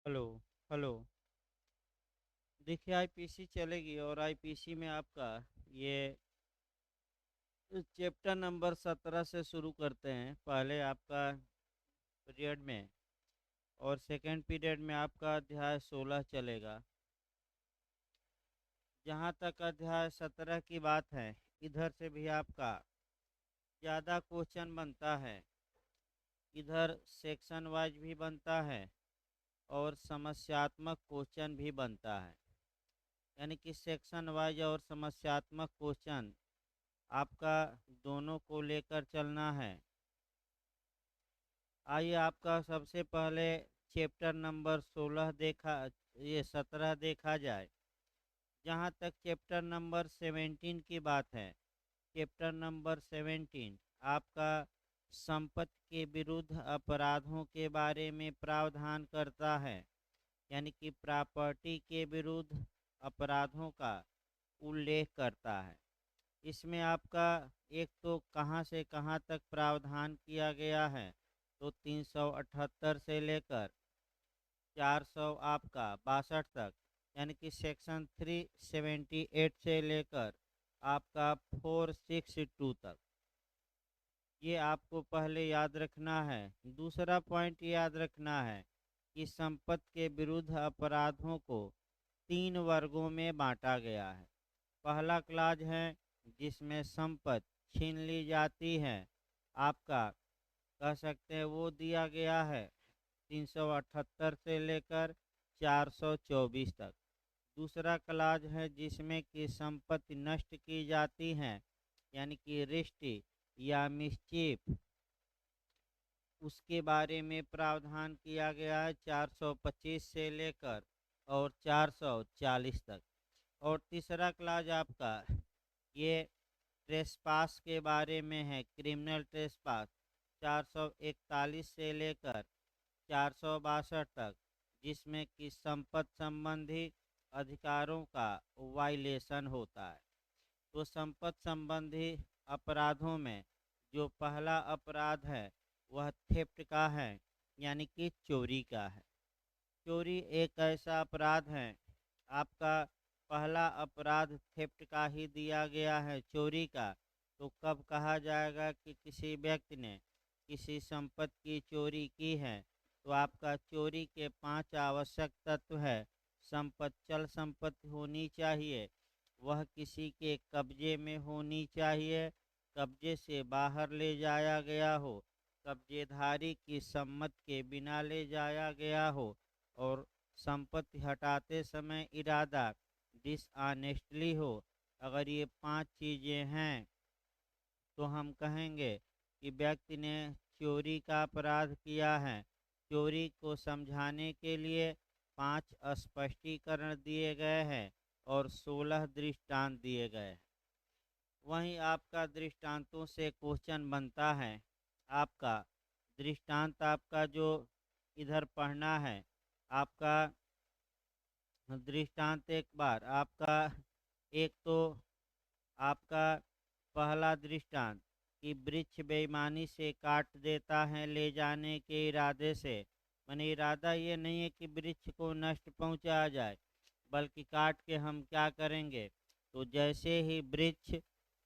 Hello. Hello. देखिए, IPC चलेगी और आईपीसी में आपका ये चैप्टर नंबर 17 से शुरू करते हैं। पहले आपका पीरियड में और सेकंड पीरियड में आपका अध्याय 16 चलेगा। जहाँ तक अध्याय 17 की बात है, इधर से भी आपका ज़्यादा क्वेश्चन बनता है। इधर सेक्शन वाइज भी बनता है और समस्यात्मक क्वेश्चन भी बनता है। यानी कि सेक्शन वाइज और समस्यात्मक क्वेश्चन आपका दोनों को लेकर चलना है। आइए आपका सबसे पहले चैप्टर नंबर 16 देखा, ये 17 देखा जाए। जहाँ तक चैप्टर नंबर 17 की बात है, चैप्टर नंबर 17 आपका संपत्ति के विरुद्ध अपराधों के बारे में प्रावधान करता है। यानी कि प्रॉपर्टी के विरुद्ध अपराधों का उल्लेख करता है। इसमें आपका एक तो कहाँ से कहाँ तक प्रावधान किया गया है, तो 378 से लेकर 400 आपका 62 तक, यानी कि सेक्शन 378 से लेकर आपका 462 तक, ये आपको पहले याद रखना है। दूसरा पॉइंट याद रखना है कि संपत्ति के विरुद्ध अपराधों को 3 वर्गों में बांटा गया है। पहला क्लाज है जिसमें संपत्ति छीन ली जाती है, आपका कह सकते हैं वो दिया गया है 378 से लेकर 424 तक। दूसरा क्लाज है जिसमें कि संपत्ति नष्ट की जाती है, यानी कि रिष्ट या मिसचीफ, उसके बारे में प्रावधान किया गया है 425 से लेकर और 440 तक। और तीसरा क्लाज आपका ये ट्रेसपास के बारे में है, क्रिमिनल ट्रेसपास, 441 से लेकर 462 तक, जिसमें कि संपत्ति संबंधी अधिकारों का वायलेशन होता है। तो संपत्ति संबंधी अपराधों में जो पहला अपराध है वह थेफ्ट का है, यानी कि चोरी का है। चोरी एक ऐसा अपराध है, आपका पहला अपराध थेफ्ट का ही दिया गया है, चोरी का। तो कब कहा जाएगा कि किसी व्यक्ति ने किसी संपत्ति की चोरी की है, तो आपका चोरी के 5 आवश्यक तत्व है। संपत्ति चल संपत्ति होनी चाहिए, वह किसी के कब्जे में होनी चाहिए, कब्जे से बाहर ले जाया गया हो, कब्जेधारी की सम्मति के बिना ले जाया गया हो, और संपत्ति हटाते समय इरादा डिसऑनेस्टली हो। अगर ये 5 चीज़ें हैं तो हम कहेंगे कि व्यक्ति ने चोरी का अपराध किया है। चोरी को समझाने के लिए 5 स्पष्टीकरण दिए गए हैं और 16 दृष्टांत दिए गए हैं। वहीं आपका दृष्टांतों से क्वेश्चन बनता है। आपका दृष्टांत आपका जो इधर पढ़ना है, आपका दृष्टांत एक बार आपका, एक तो आपका पहला दृष्टांत कि वृक्ष बेईमानी से काट देता है ले जाने के इरादे से। माने इरादा ये नहीं है कि वृक्ष को नष्ट पहुंचाया जाए, बल्कि काट के हम क्या करेंगे। तो जैसे ही वृक्ष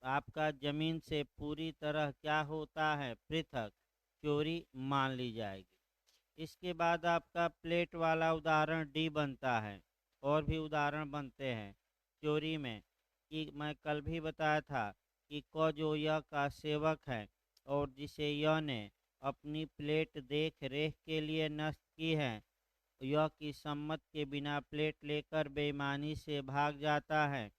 आपका जमीन से पूरी तरह क्या होता है, पृथक, चोरी मान ली जाएगी। इसके बाद आपका प्लेट वाला उदाहरण डी बनता है। और भी उदाहरण बनते हैं चोरी में, कि मैं कल भी बताया था कि क जो य का सेवक है और जिसे य ने अपनी प्लेट देख रेख के लिए नष्ट की है, य की सम्मति के बिना प्लेट लेकर बेईमानी से भाग जाता है।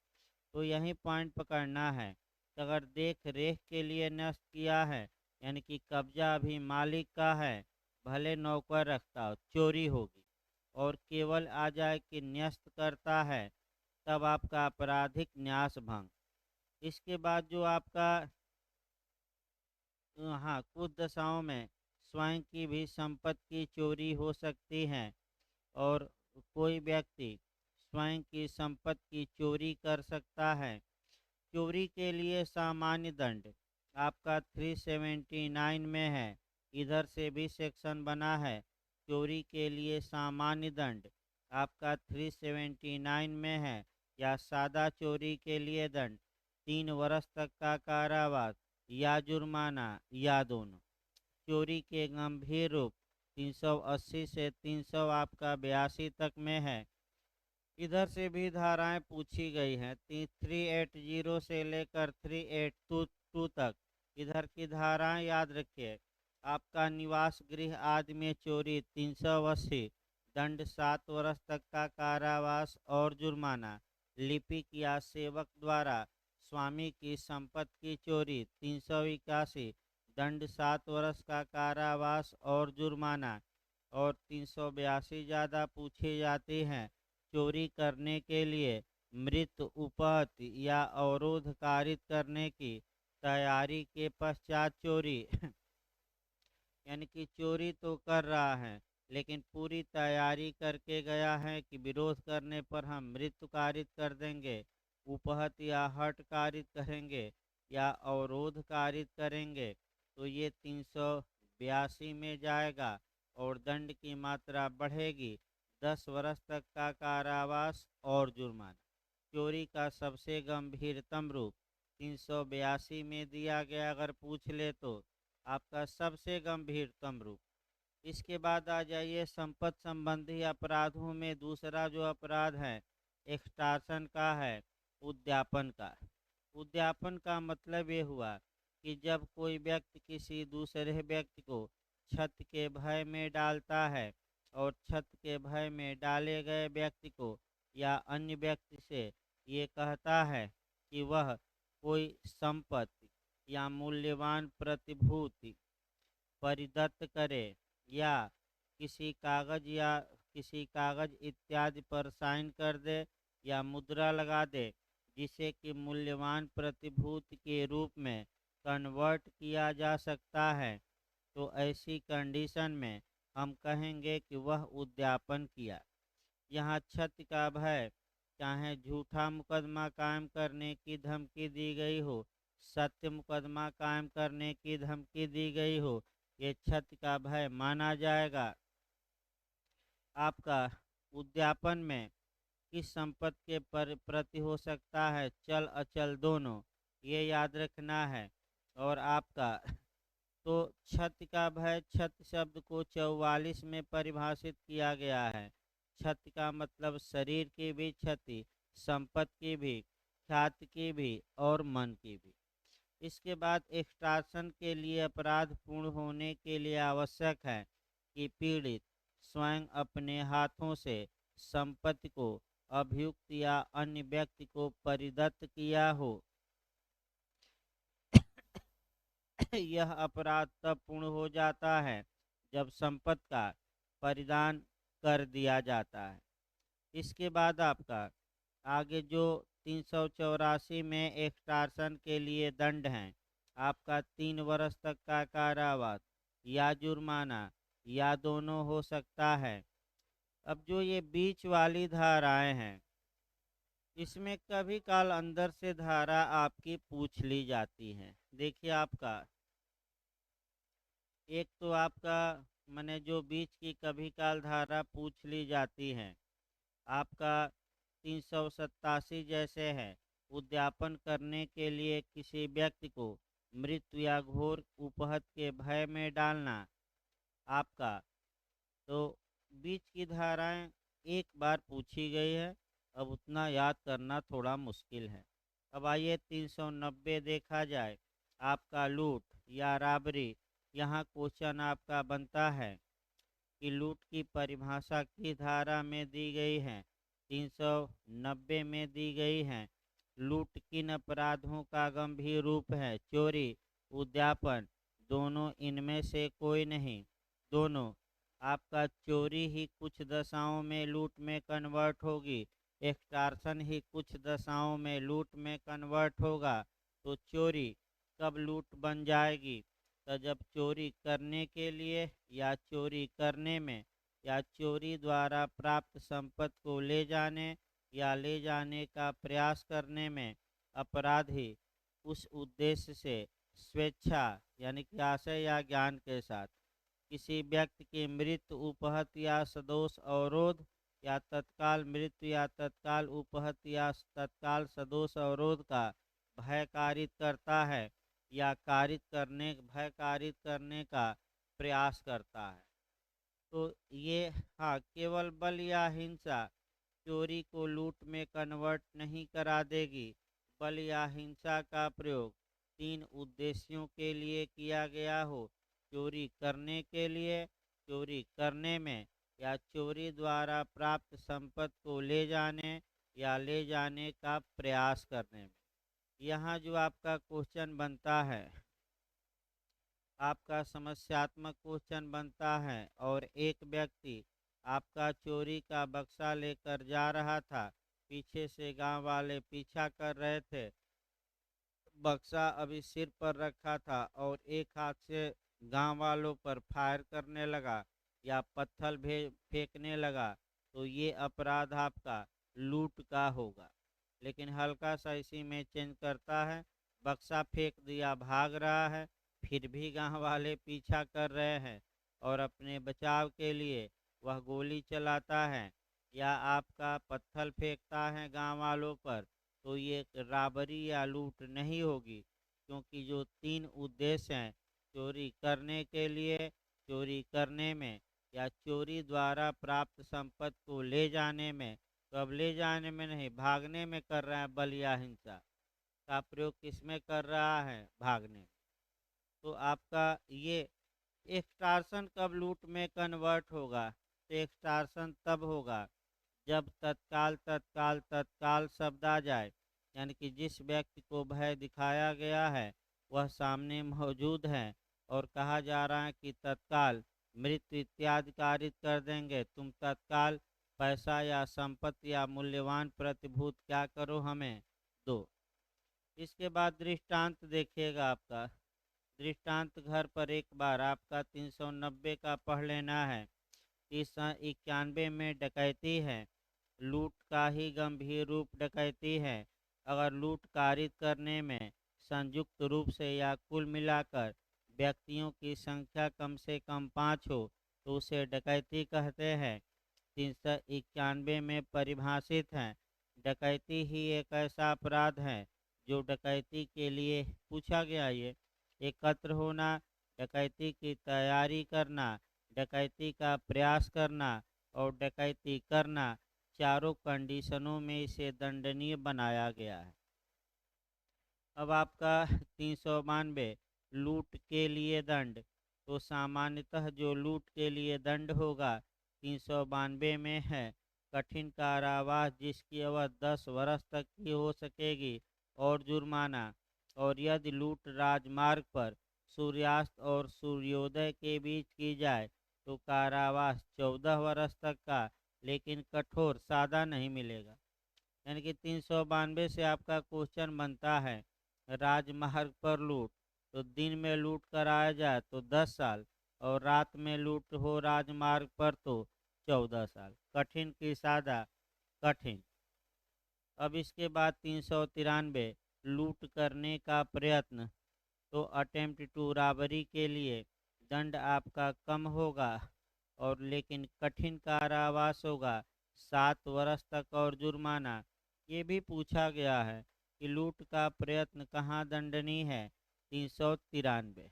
तो यही पॉइंट पकड़ना है कि अगर देख रेख के लिए नष्ट किया है, यानी कि कब्जा अभी मालिक का है, भले नौकर रखता हो, चोरी होगी। और केवल आ जाए कि न्यस्त करता है, तब आपका आपराधिक न्यास भंग। इसके बाद जो आपका, हाँ, कुछ दशाओं में स्वयं की भी संपत्ति की चोरी हो सकती है और कोई व्यक्ति स्वयं की संपत्ति की चोरी कर सकता है। चोरी के लिए सामान्य दंड आपका 379 में है। इधर से भी सेक्शन बना है चोरी के लिए सामान्य दंड आपका 379 में है, या सादा चोरी के लिए दंड 3 वर्ष तक का कारावास या जुर्माना या दोनों। चोरी के गंभीर रूप 380 से 300 आपका 82 तक में है। इधर से भी धाराएं पूछी गई हैं 380 से लेकर 382 तक। इधर की धाराएं याद रखिए। आपका निवास गृह आदि में चोरी 380, दंड 7 वर्ष तक का कारावास और जुर्माना। लिपिक या सेवक द्वारा स्वामी की संपत्ति की चोरी 381, दंड 7 वर्ष का कारावास और जुर्माना। और 382 ज़्यादा पूछी जाती हैं चोरी करने के लिए मृत उपहत या अवरोध कारित करने की तैयारी के पश्चात चोरी यानी कि चोरी तो कर रहा है लेकिन पूरी तैयारी करके गया है कि विरोध करने पर हम मृत्यु कारित कर देंगे, उपहत या हट कारित करेंगे या अवरोध कारित करेंगे, तो ये 382 में जाएगा और दंड की मात्रा बढ़ेगी 10 वर्ष तक का कारावास और जुर्माना। चोरी का सबसे गंभीरतम रूप 382 में दिया गया, अगर पूछ ले तो आपका सबसे गंभीरतम रूप। इसके बाद आ जाइए संपत्ति संबंधी अपराधों में दूसरा जो अपराध है एक्सटॉर्शन का है, उद्यापन का। उद्यापन का मतलब ये हुआ कि जब कोई व्यक्ति किसी दूसरे व्यक्ति को छत के भय में डालता है और छत के भय में डाले गए व्यक्ति को या अन्य व्यक्ति से ये कहता है कि वह कोई संपत्ति या मूल्यवान प्रतिभूति परिदत्त करे या किसी कागज इत्यादि पर साइन कर दे या मुद्रा लगा दे जिसे कि मूल्यवान प्रतिभूति के रूप में कन्वर्ट किया जा सकता है, तो ऐसी कंडीशन में हम कहेंगे कि वह उद्यापन किया। यहाँ छत का भय, चाहे झूठा मुकदमा कायम करने की धमकी दी गई हो, सत्य मुकदमा कायम करने की धमकी दी गई हो, ये छत का भय माना जाएगा। आपका उद्यापन में किस संपत्ति के प्रति हो सकता है, चल अचल दोनों, ये याद रखना है। और आपका तो छत का भय, छत शब्द को 44 में परिभाषित किया गया है। छत का मतलब शरीर की भी क्षति, संपत्ति की भी, ख्याति की भी और मन की भी। इसके बाद एक्सटॉर्शन के लिए अपराध पूर्ण होने के लिए आवश्यक है कि पीड़ित स्वयं अपने हाथों से संपत्ति को अभियुक्त या अन्य व्यक्ति को परिदत्त किया हो। यह अपराध तब पूर्ण हो जाता है जब संपत्ति का परिदान कर दिया जाता है। इसके बाद आपका आगे जो 384 में एक्सटॉर्शन के लिए दंड हैं, आपका 3 वर्ष तक का कारावास या जुर्माना या दोनों हो सकता है। अब जो ये बीच वाली धाराएं हैं, इसमें कभी काल अंदर से धारा आपकी पूछ ली जाती है। देखिए आपका एक तो आपका मैंने जो बीच की कभी काल धारा पूछ ली जाती है, आपका 387 जैसे है, उद्यापन करने के लिए किसी व्यक्ति को मृत्यु या घोर उपहत के भय में डालना। आपका तो बीच की धाराएं एक बार पूछी गई है, अब उतना याद करना थोड़ा मुश्किल है। अब आइए 390 देखा जाए। आपका लूट या राबरी। यहाँ क्वेश्चन आपका बनता है कि लूट की परिभाषा की धारा में दी गई है, 390 में दी गई है। लूट किन अपराधों का गंभीर रूप है, चोरी, उद्यापन, दोनों, इनमें से कोई नहीं, दोनों। आपका चोरी ही कुछ दशाओं में लूट में कन्वर्ट होगी, एक्सटॉर्शन ही कुछ दशाओं में लूट में कन्वर्ट होगा। तो चोरी कब लूट बन जाएगी, तो जब चोरी करने के लिए या चोरी करने में या चोरी द्वारा प्राप्त संपत्ति को ले जाने या ले जाने का प्रयास करने में अपराधी उस उद्देश्य से स्वेच्छा यानी कि आशय या ज्ञान के साथ किसी व्यक्ति की मृत्यु, उपहत या सदोष अवरोध या तत्काल मृत्यु या तत्काल उपहत या तत्काल सदोष अवरोध का भय कारित करता है या भय कारित करने का प्रयास करता है। तो ये, हाँ, केवल बल या हिंसा चोरी को लूट में कन्वर्ट नहीं करा देगी। बल या हिंसा का प्रयोग 3 उद्देश्यों के लिए किया गया हो, चोरी करने के लिए, चोरी करने में, या चोरी द्वारा प्राप्त संपत्ति को ले जाने या ले जाने का प्रयास करने में। यहाँ जो आपका क्वेश्चन बनता है, आपका समस्यात्मक क्वेश्चन बनता है, और एक व्यक्ति आपका चोरी का बक्सा लेकर जा रहा था, पीछे से गांव वाले पीछा कर रहे थे, बक्सा अभी सिर पर रखा था और एक हाथ से गांव वालों पर फायर करने लगा या पत्थर फेंकने लगा, तो ये अपराध आपका लूट का होगा। लेकिन हल्का सा इसी में चेंज करता है, बक्सा फेंक दिया, भाग रहा है, फिर भी गांव वाले पीछा कर रहे हैं और अपने बचाव के लिए वह गोली चलाता है या आपका पत्थर फेंकता है गांव वालों पर, तो ये राबरी या लूट नहीं होगी, क्योंकि जो 3 उद्देश्य हैं, चोरी करने के लिए, चोरी करने में, या चोरी द्वारा प्राप्त संपत्ति को ले जाने में, तो अब ले जाने में नहीं, भागने में कर रहा है। बल या हिंसा का प्रयोग किसमें कर रहा है? भागने में। तो आपका ये एक्सटॉर्शन कब लूट में कन्वर्ट होगा? तो एक्सटॉर्शन तब होगा जब तत्काल तत्काल तत्काल शब्द आ जाए, यानी कि जिस व्यक्ति को भय दिखाया गया है वह सामने मौजूद है और कहा जा रहा है कि तत्काल मृत्यु इत्यादि कारित कर देंगे, तुम तत्काल पैसा या संपत्ति या मूल्यवान प्रतिभूत क्या करो, हमें दो। इसके बाद दृष्टांत देखिएगा आपका। दृष्टांत घर पर एक बार आपका 390 का पढ़ लेना है। 391 में डकैती है, लूट का ही गंभीर रूप डकैती है। अगर लूट कारित करने में संयुक्त रूप से या कुल मिलाकर व्यक्तियों की संख्या कम से कम 5 हो तो उसे डकैती कहते हैं। 391 में परिभाषित है, डकैती ही एक ऐसा अपराध है जो डकैती के लिए पूछा गया। ये एकत्र होना, डकैती की तैयारी करना, डकैती का प्रयास करना और डकैती करना, चारों कंडीशनों में इसे दंडनीय बनाया गया है। अब आपका 392 लूट के लिए दंड। तो सामान्यतः जो लूट के लिए दंड होगा 392 में है, कठिन कारावास जिसकी अवधि 10 वर्ष तक की हो सकेगी और जुर्माना। और यदि लूट राजमार्ग पर सूर्यास्त और सूर्योदय के बीच की जाए तो कारावास 14 वर्ष तक का, लेकिन कठोर सादा नहीं मिलेगा। यानी कि 392 से आपका क्वेश्चन बनता है, राजमार्ग पर लूट, तो दिन में लूट कराया जाए तो 10 साल और रात में लूट हो राजमार्ग पर तो 14 साल। कठिन की सादा? कठिन। अब इसके बाद 393 लूट करने का प्रयत्न। तो अटेम्प्ट टू रॉबरी के लिए दंड आपका कम होगा और लेकिन कठिन कारावास होगा 7 वर्ष तक और जुर्माना। ये भी पूछा गया है कि लूट का प्रयत्न कहाँ दंडनीय है? 393।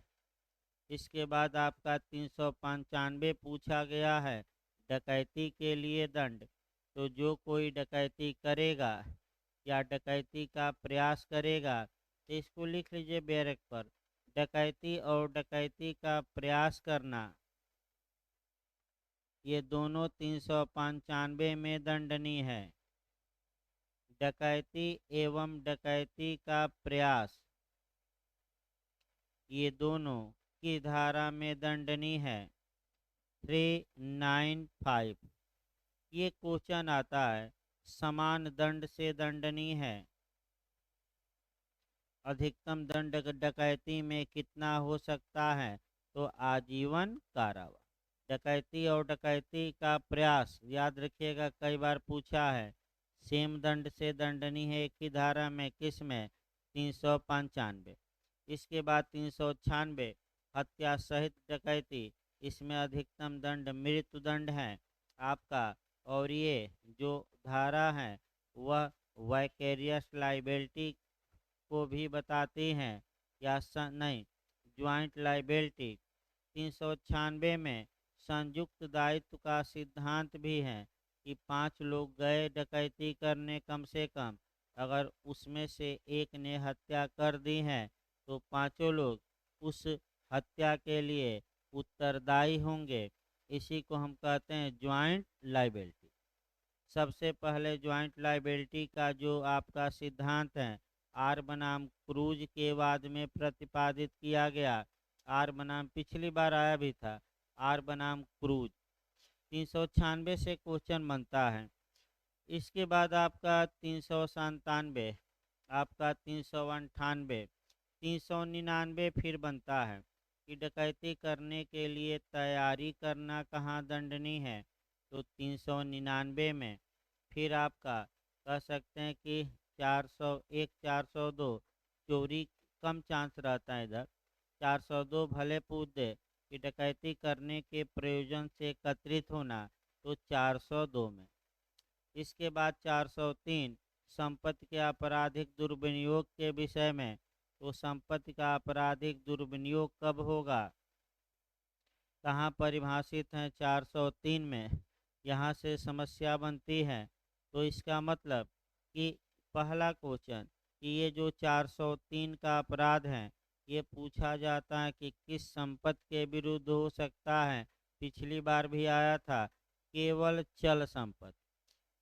इसके बाद आपका 395 पूछा गया है, डकैती के लिए दंड। तो जो कोई डकैती करेगा या डकैती का प्रयास करेगा, तो इसको लिख लीजिए बैरक पर, डकैती और डकैती का प्रयास करना, ये दोनों 395 में दंडनीय है। डकैती एवं डकैती का प्रयास, ये दोनों की धारा में दंडनीय है 395। ये क्वेश्चन आता है, समान दंड से दंडनीय है। अधिकतम दंड डकैती में कितना हो सकता है? तो आजीवन कारावास। डकैती और डकैती का प्रयास याद रखिएगा, कई बार पूछा है। सेम दंड से दंडनीय है एक ही धारा में, किस में? 395। इसके बाद 396 हत्या सहित डकैती, इसमें अधिकतम दंड मृत्युदंड है आपका। और ये जो धारा है वह वाइकेरियस लाइबिलिटी को भी बताती हैं या नहीं, ज्वाइंट लाइबिलिटी। 396 में संयुक्त दायित्व का सिद्धांत भी है कि 5 लोग गए डकैती करने, कम से कम अगर उसमें से एक ने हत्या कर दी है तो पांचों लोग उस हत्या के लिए उत्तरदायी होंगे। इसी को हम कहते हैं ज्वाइंट लाइबिलिटी। सबसे पहले ज्वाइंट लाइबिलिटी का जो आपका सिद्धांत है आर बनाम क्रूज के बाद में प्रतिपादित किया गया। आर बनाम पिछली बार आया भी था, आर बनाम क्रूज। 396 से क्वेश्चन बनता है। इसके बाद आपका 397, आपका 398, 399 फिर बनता है कि डकैती करने के लिए तैयारी करना कहाँ दंडनीय है। तो 399 में फिर आपका कह सकते हैं कि 401, 402 चोरी कम चांस रहता है इधर। 402 भले पूछ दे कि डकैती करने के प्रयोजन से एकत्रित होना, तो 402 में। इसके बाद 403 संपत्ति के आपराधिक दुर्विनियोग के विषय में। तो संपत्ति का आपराधिक दुर्विनियोग कब होगा, कहाँ परिभाषित है 403 में। यहाँ से समस्या बनती है। तो इसका मतलब कि पहला क्वेश्चन कि ये जो 403 का अपराध है ये पूछा जाता है कि किस संपत्ति के विरुद्ध हो सकता है। पिछली बार भी आया था केवल चल संपत्ति।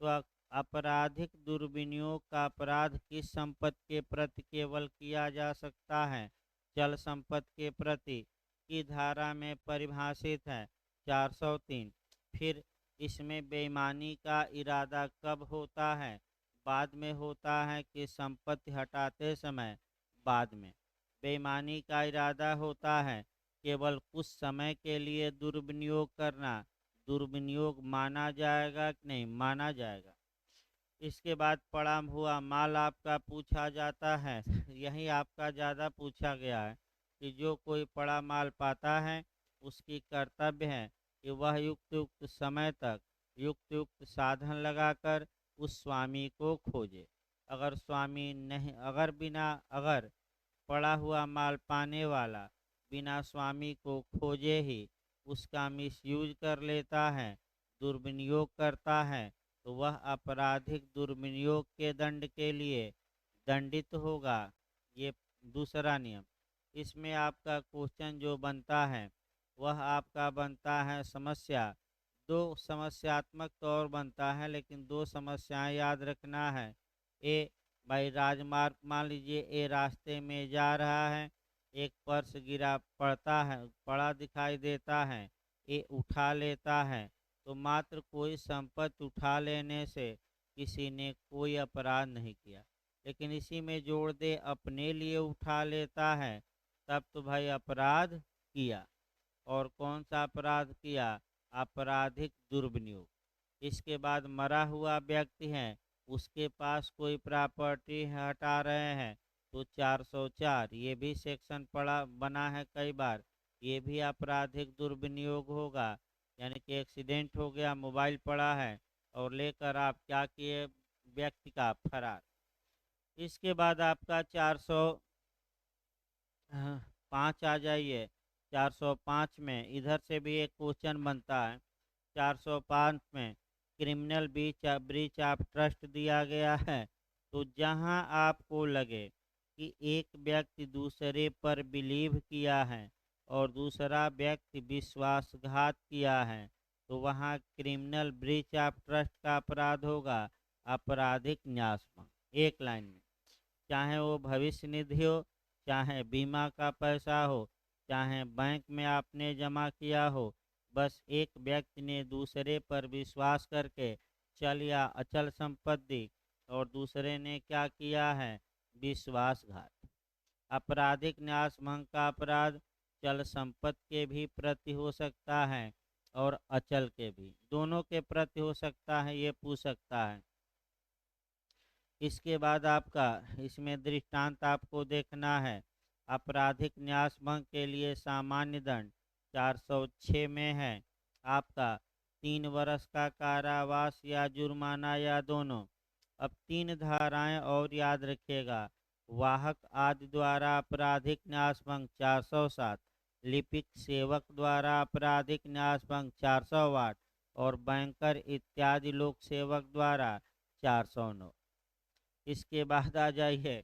तो आपराधिक दुर्विनियोग का अपराध किस संपत्ति के प्रति केवल किया जा सकता है, चल संपत्ति के प्रति, की धारा में परिभाषित है 403। फिर इसमें बेईमानी का इरादा कब होता है, बाद में होता है कि संपत्ति हटाते समय, बाद में। बेईमानी का इरादा होता है केवल कुछ समय के लिए दुर्विनियोग करना, दुर्विनियोग माना जाएगा कि नहीं माना जाएगा। इसके बाद पड़ा हुआ माल आपका पूछा जाता है। यही आपका ज़्यादा पूछा गया है कि जो कोई पड़ा माल पाता है उसकी कर्तव्य है कि वह युक्त युक्त समय तक युक्त युक्त साधन लगाकर उस स्वामी को खोजे। अगर स्वामी नहीं, अगर पड़ा हुआ माल पाने वाला बिना स्वामी को खोजे ही उसका मिसयूज कर लेता है, दुर्विनियोग करता है, तो वह आपराधिक दुर्विनियोग के दंड के लिए दंडित होगा। ये दूसरा नियम। इसमें आपका क्वेश्चन जो बनता है वह आपका बनता है समस्या। दो समस्यात्मक तौर बनता है, लेकिन दो समस्याएं याद रखना है। ए भाई राजमार्ग, मान लीजिए ए रास्ते में जा रहा है, एक पर्स गिरा पड़ा दिखाई देता है, ए उठा लेता है। तो मात्र कोई संपत्ति उठा लेने से किसी ने कोई अपराध नहीं किया, लेकिन इसी में जोड़ दे अपने लिए उठा लेता है, तब तो भाई अपराध किया। और कौन सा अपराध किया, आपराधिक दुर्विनियोग। इसके बाद मरा हुआ व्यक्ति है, उसके पास कोई प्रॉपर्टी हटा रहे हैं, तो 404 ये भी सेक्शन पड़ा बना है कई बार, ये भी आपराधिक दुर्विनियोग होगा। यानी कि एक्सीडेंट हो गया, मोबाइल पड़ा है और लेकर आप क्या किए, व्यक्ति का फरार। इसके बाद आपका 405 आ जाइए। 405 में इधर से भी एक क्वेश्चन बनता है। 405 में क्रिमिनल ब्रीच ऑफ ट्रस्ट दिया गया है। तो जहां आपको लगे कि एक व्यक्ति दूसरे पर बिलीव किया है और दूसरा व्यक्ति विश्वासघात किया है, तो वहाँ क्रिमिनल ब्रीच ऑफ ट्रस्ट का अपराध होगा, आपराधिक न्यासभंग। एक लाइन में, चाहे वो भविष्य निधि हो, चाहे बीमा का पैसा हो, चाहे बैंक में आपने जमा किया हो, बस एक व्यक्ति ने दूसरे पर विश्वास करके चल या अचल संपत्ति और दूसरे ने क्या किया है, विश्वासघात। आपराधिक न्यासभंग का अपराध चल संपत्ति के भी प्रति हो सकता है और अचल के भी, दोनों के प्रति हो सकता है, ये पूछ सकता है। इसके बाद आपका इसमें दृष्टांत आपको देखना है। आपराधिक न्यासभंग के लिए सामान्य दंड 406 में है आपका 3 वर्ष का कारावास या जुर्माना या दोनों। अब 3 धाराएं और याद रखिएगा। वाहक आदि द्वारा आपराधिक न्यासभंग 407, लिपिक सेवक द्वारा आपराधिक न्यासभंग 408 और बैंकर इत्यादि लोक सेवक द्वारा 409। इसके बाद आ जाइए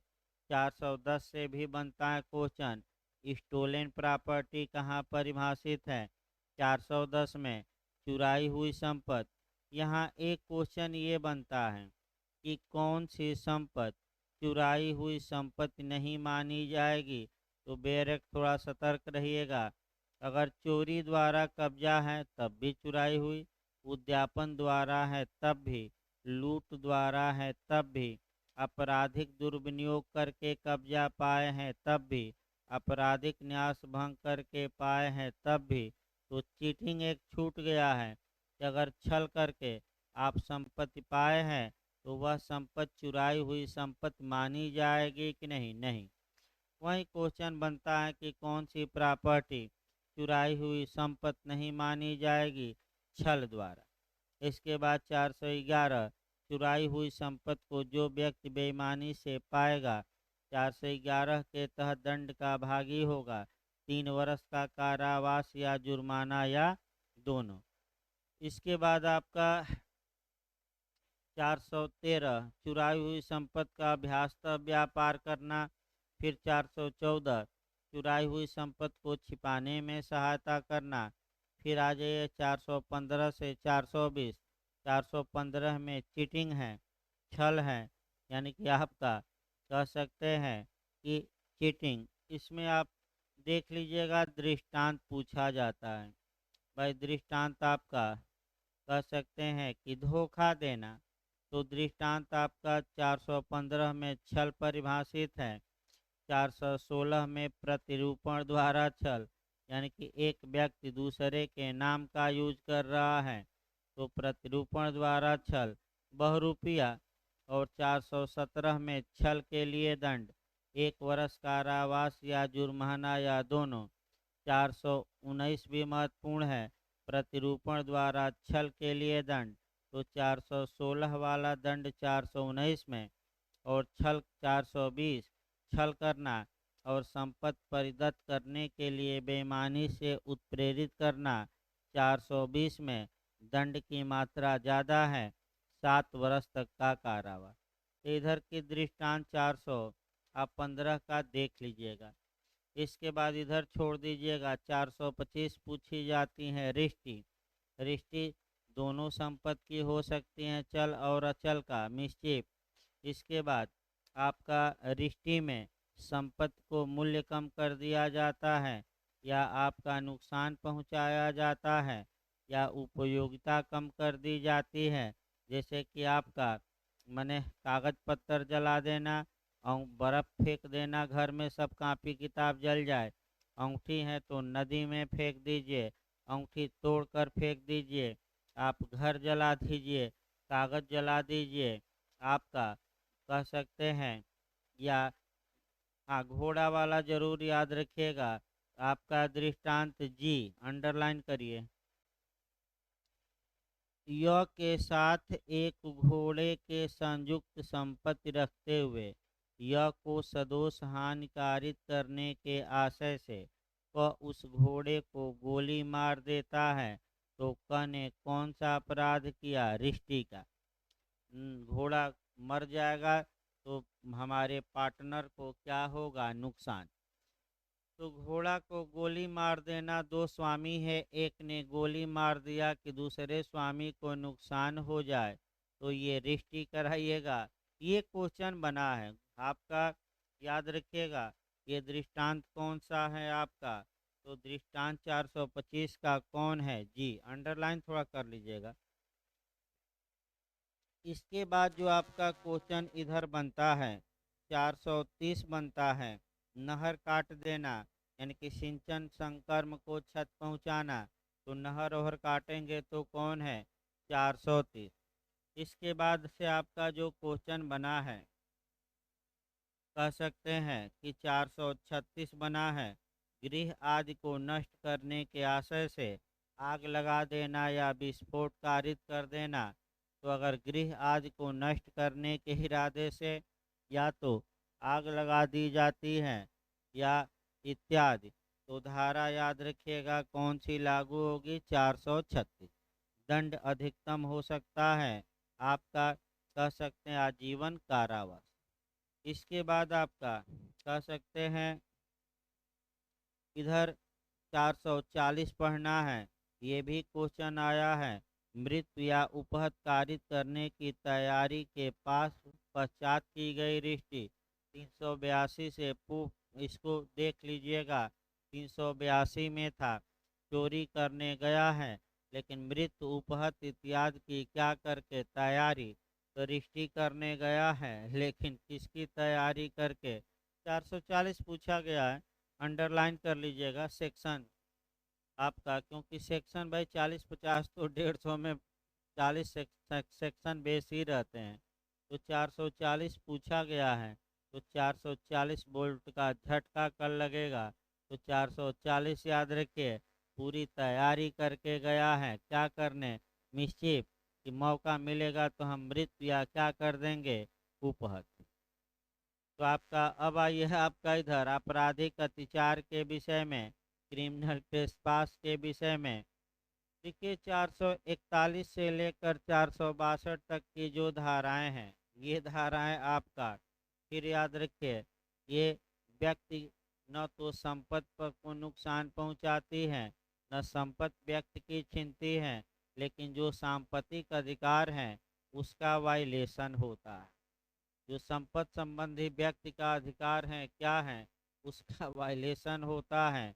410 से भी बनता है क्वेश्चन, स्टोलन प्रॉपर्टी कहाँ परिभाषित है। 410 में चुराई हुई संपत्ति। यहाँ एक क्वेश्चन ये बनता है कि कौन सी संपत्ति चुराई हुई संपत्ति नहीं मानी जाएगी। तो बेरक थोड़ा सतर्क रहिएगा। अगर चोरी द्वारा कब्जा है तब भी चुराई हुई, उद्यापन द्वारा है तब भी, लूट द्वारा है तब भी, आपराधिक दुर्विनियोग करके कब्जा पाए हैं तब भी, आपराधिक न्यास भंग करके पाए हैं तब भी। तो चीटिंग एक छूट गया है कि अगर छल करके आप संपत्ति पाए हैं तो वह संपत्ति चुराई हुई संपत्ति मानी जाएगी कि नहीं। नहीं। वही क्वेश्चन बनता है कि कौन सी प्रॉपर्टी चुराई हुई संपत्ति नहीं मानी जाएगी, छल द्वारा। इसके बाद 411 चुराई हुई संपत्ति को जो व्यक्ति बेईमानी से पाएगा 411 के तहत दंड का भागी होगा, 3 वर्ष का कारावास या जुर्माना या दोनों। इसके बाद आपका 413 चुराई हुई संपत्ति का अभ्यासतः व्यापार करना। फिर 414 चुराई हुई संपत्ति को छिपाने में सहायता करना। फिर आ जाइए 415 से 420। 415 में चीटिंग है, छल है, यानी कि आपका कह सकते हैं कि चीटिंग। इसमें आप देख लीजिएगा दृष्टांत पूछा जाता है। भाई दृष्टांत आपका कह सकते हैं कि धोखा देना। तो दृष्टांत आपका 415 में छल परिभाषित है। 416 में प्रतिरूपण द्वारा छल, यानी कि एक व्यक्ति दूसरे के नाम का यूज कर रहा है तो प्रतिरूपण द्वारा छल बहुरूपिया। और 417 में छल के लिए दंड 1 वर्ष कारावास या जुर्माना या दोनों। 419 भी महत्वपूर्ण है, प्रतिरूपण द्वारा छल के लिए दंड। तो 416 वाला दंड 419 में। और छल 420 छल करना और संपत्ति परिदत्त करने के लिए बेईमानी से उत्प्रेरित करना 420 में। दंड की मात्रा ज़्यादा है, 7 वर्ष तक का कारावास। इधर की दृष्टांत 400 आप 15 का देख लीजिएगा। इसके बाद इधर छोड़ दीजिएगा। 425 पूछी जाती है रिष्टि। रिष्टि दोनों संपत्ति की हो सकती हैं, चल और अचल का मिसचिफ। इसके बाद आपका रिष्टि में संपत्ति को मूल्य कम कर दिया जाता है या आपका नुकसान पहुंचाया जाता है या उपयोगिता कम कर दी जाती है। जैसे कि आपका माने कागज पत्तर जला देना और बर्फ़ फेंक देना, घर में सब कापी किताब जल जाए। अंगूठी है तो नदी में फेंक दीजिए, अंगूठी तोड़ कर फेंक दीजिए। आप घर जला दीजिए, कागज जला दीजिए। आपका कह सकते हैं या हाँ घोड़ा वाला जरूर याद रखिएगा। आपका दृष्टांत जी अंडरलाइन करिए। य के साथ एक घोड़े के संयुक्त संपत्ति रखते हुए य को सदोष हानिकारित करने के आशय से क उस घोड़े को गोली मार देता है तो क ने कौन सा अपराध किया, रिष्टि का। घोड़ा मर जाएगा तो हमारे पार्टनर को क्या होगा, नुकसान। तो घोड़ा को गोली मार देना, दो स्वामी है, एक ने गोली मार दिया कि दूसरे स्वामी को नुकसान हो जाए तो ये रिष्टि कराइएगा। ये क्वेश्चन बना है आपका, याद रखिएगा। ये दृष्टांत कौन सा है आपका, तो दृष्टांत 425 का कौन है, जी अंडरलाइन थोड़ा कर लीजिएगा। इसके बाद जो आपका क्वेश्चन इधर बनता है 430 बनता है, नहर काट देना यानी कि सिंचन संकर्म को क्षत पहुंचाना। तो नहर ओहर काटेंगे तो कौन है, 430। इसके बाद से आपका जो क्वेश्चन बना है कह सकते हैं कि 436 बना है, गृह आदि को नष्ट करने के आशय से आग लगा देना या विस्फोट कारित कर देना। तो अगर गृह आदि को नष्ट करने के इरादे से या तो आग लगा दी जाती है या इत्यादि, तो धारा याद रखिएगा कौन सी लागू होगी, 436। दंड अधिकतम हो सकता है आपका, कह सकते हैं आजीवन कारावास। इसके बाद आपका कह सकते हैं इधर 440 पढ़ना है। ये भी क्वेश्चन आया है। मृत्यु या उपहत कारित करने की तैयारी के पास पश्चात की गई रिश्ती 382 से इसको देख लीजिएगा। 382 में था, चोरी करने गया है लेकिन मृत्यु उपहत इत्यादि की क्या करके तैयारी, तो रिश्ती करने गया है लेकिन किसकी तैयारी करके। 440 पूछा गया है, अंडरलाइन कर लीजिएगा सेक्शन आपका, क्योंकि सेक्शन भाई 40-50 तो 150 में 40 सेक्शन बेस ही रहते हैं। तो 440 पूछा गया है, तो 440 बोल्ट का झटका कल लगेगा। तो 440 याद रखिए, पूरी तैयारी करके गया है क्या करने, मिस्चिफ, कि मौका मिलेगा तो हम मृत्यु या क्या कर देंगे, उपहत। तो आपका अब आइए आपका इधर आपराधिक अत्याचार के विषय में, क्रिमिनल ट्रेसपास के विषय में। देखिए 441 से लेकर 462 तक की जो धाराएं हैं, ये धाराएं आपका फिर याद रखिए, ये व्यक्ति न तो संपत्ति को नुकसान पहुंचाती है, न संपत्ति व्यक्ति की छीनती है, लेकिन जो सांपत्तिक अधिकार है उसका वायलेशन होता है। जो संपत्ति संबंधी व्यक्ति का अधिकार है क्या है, उसका वायलेशन होता है।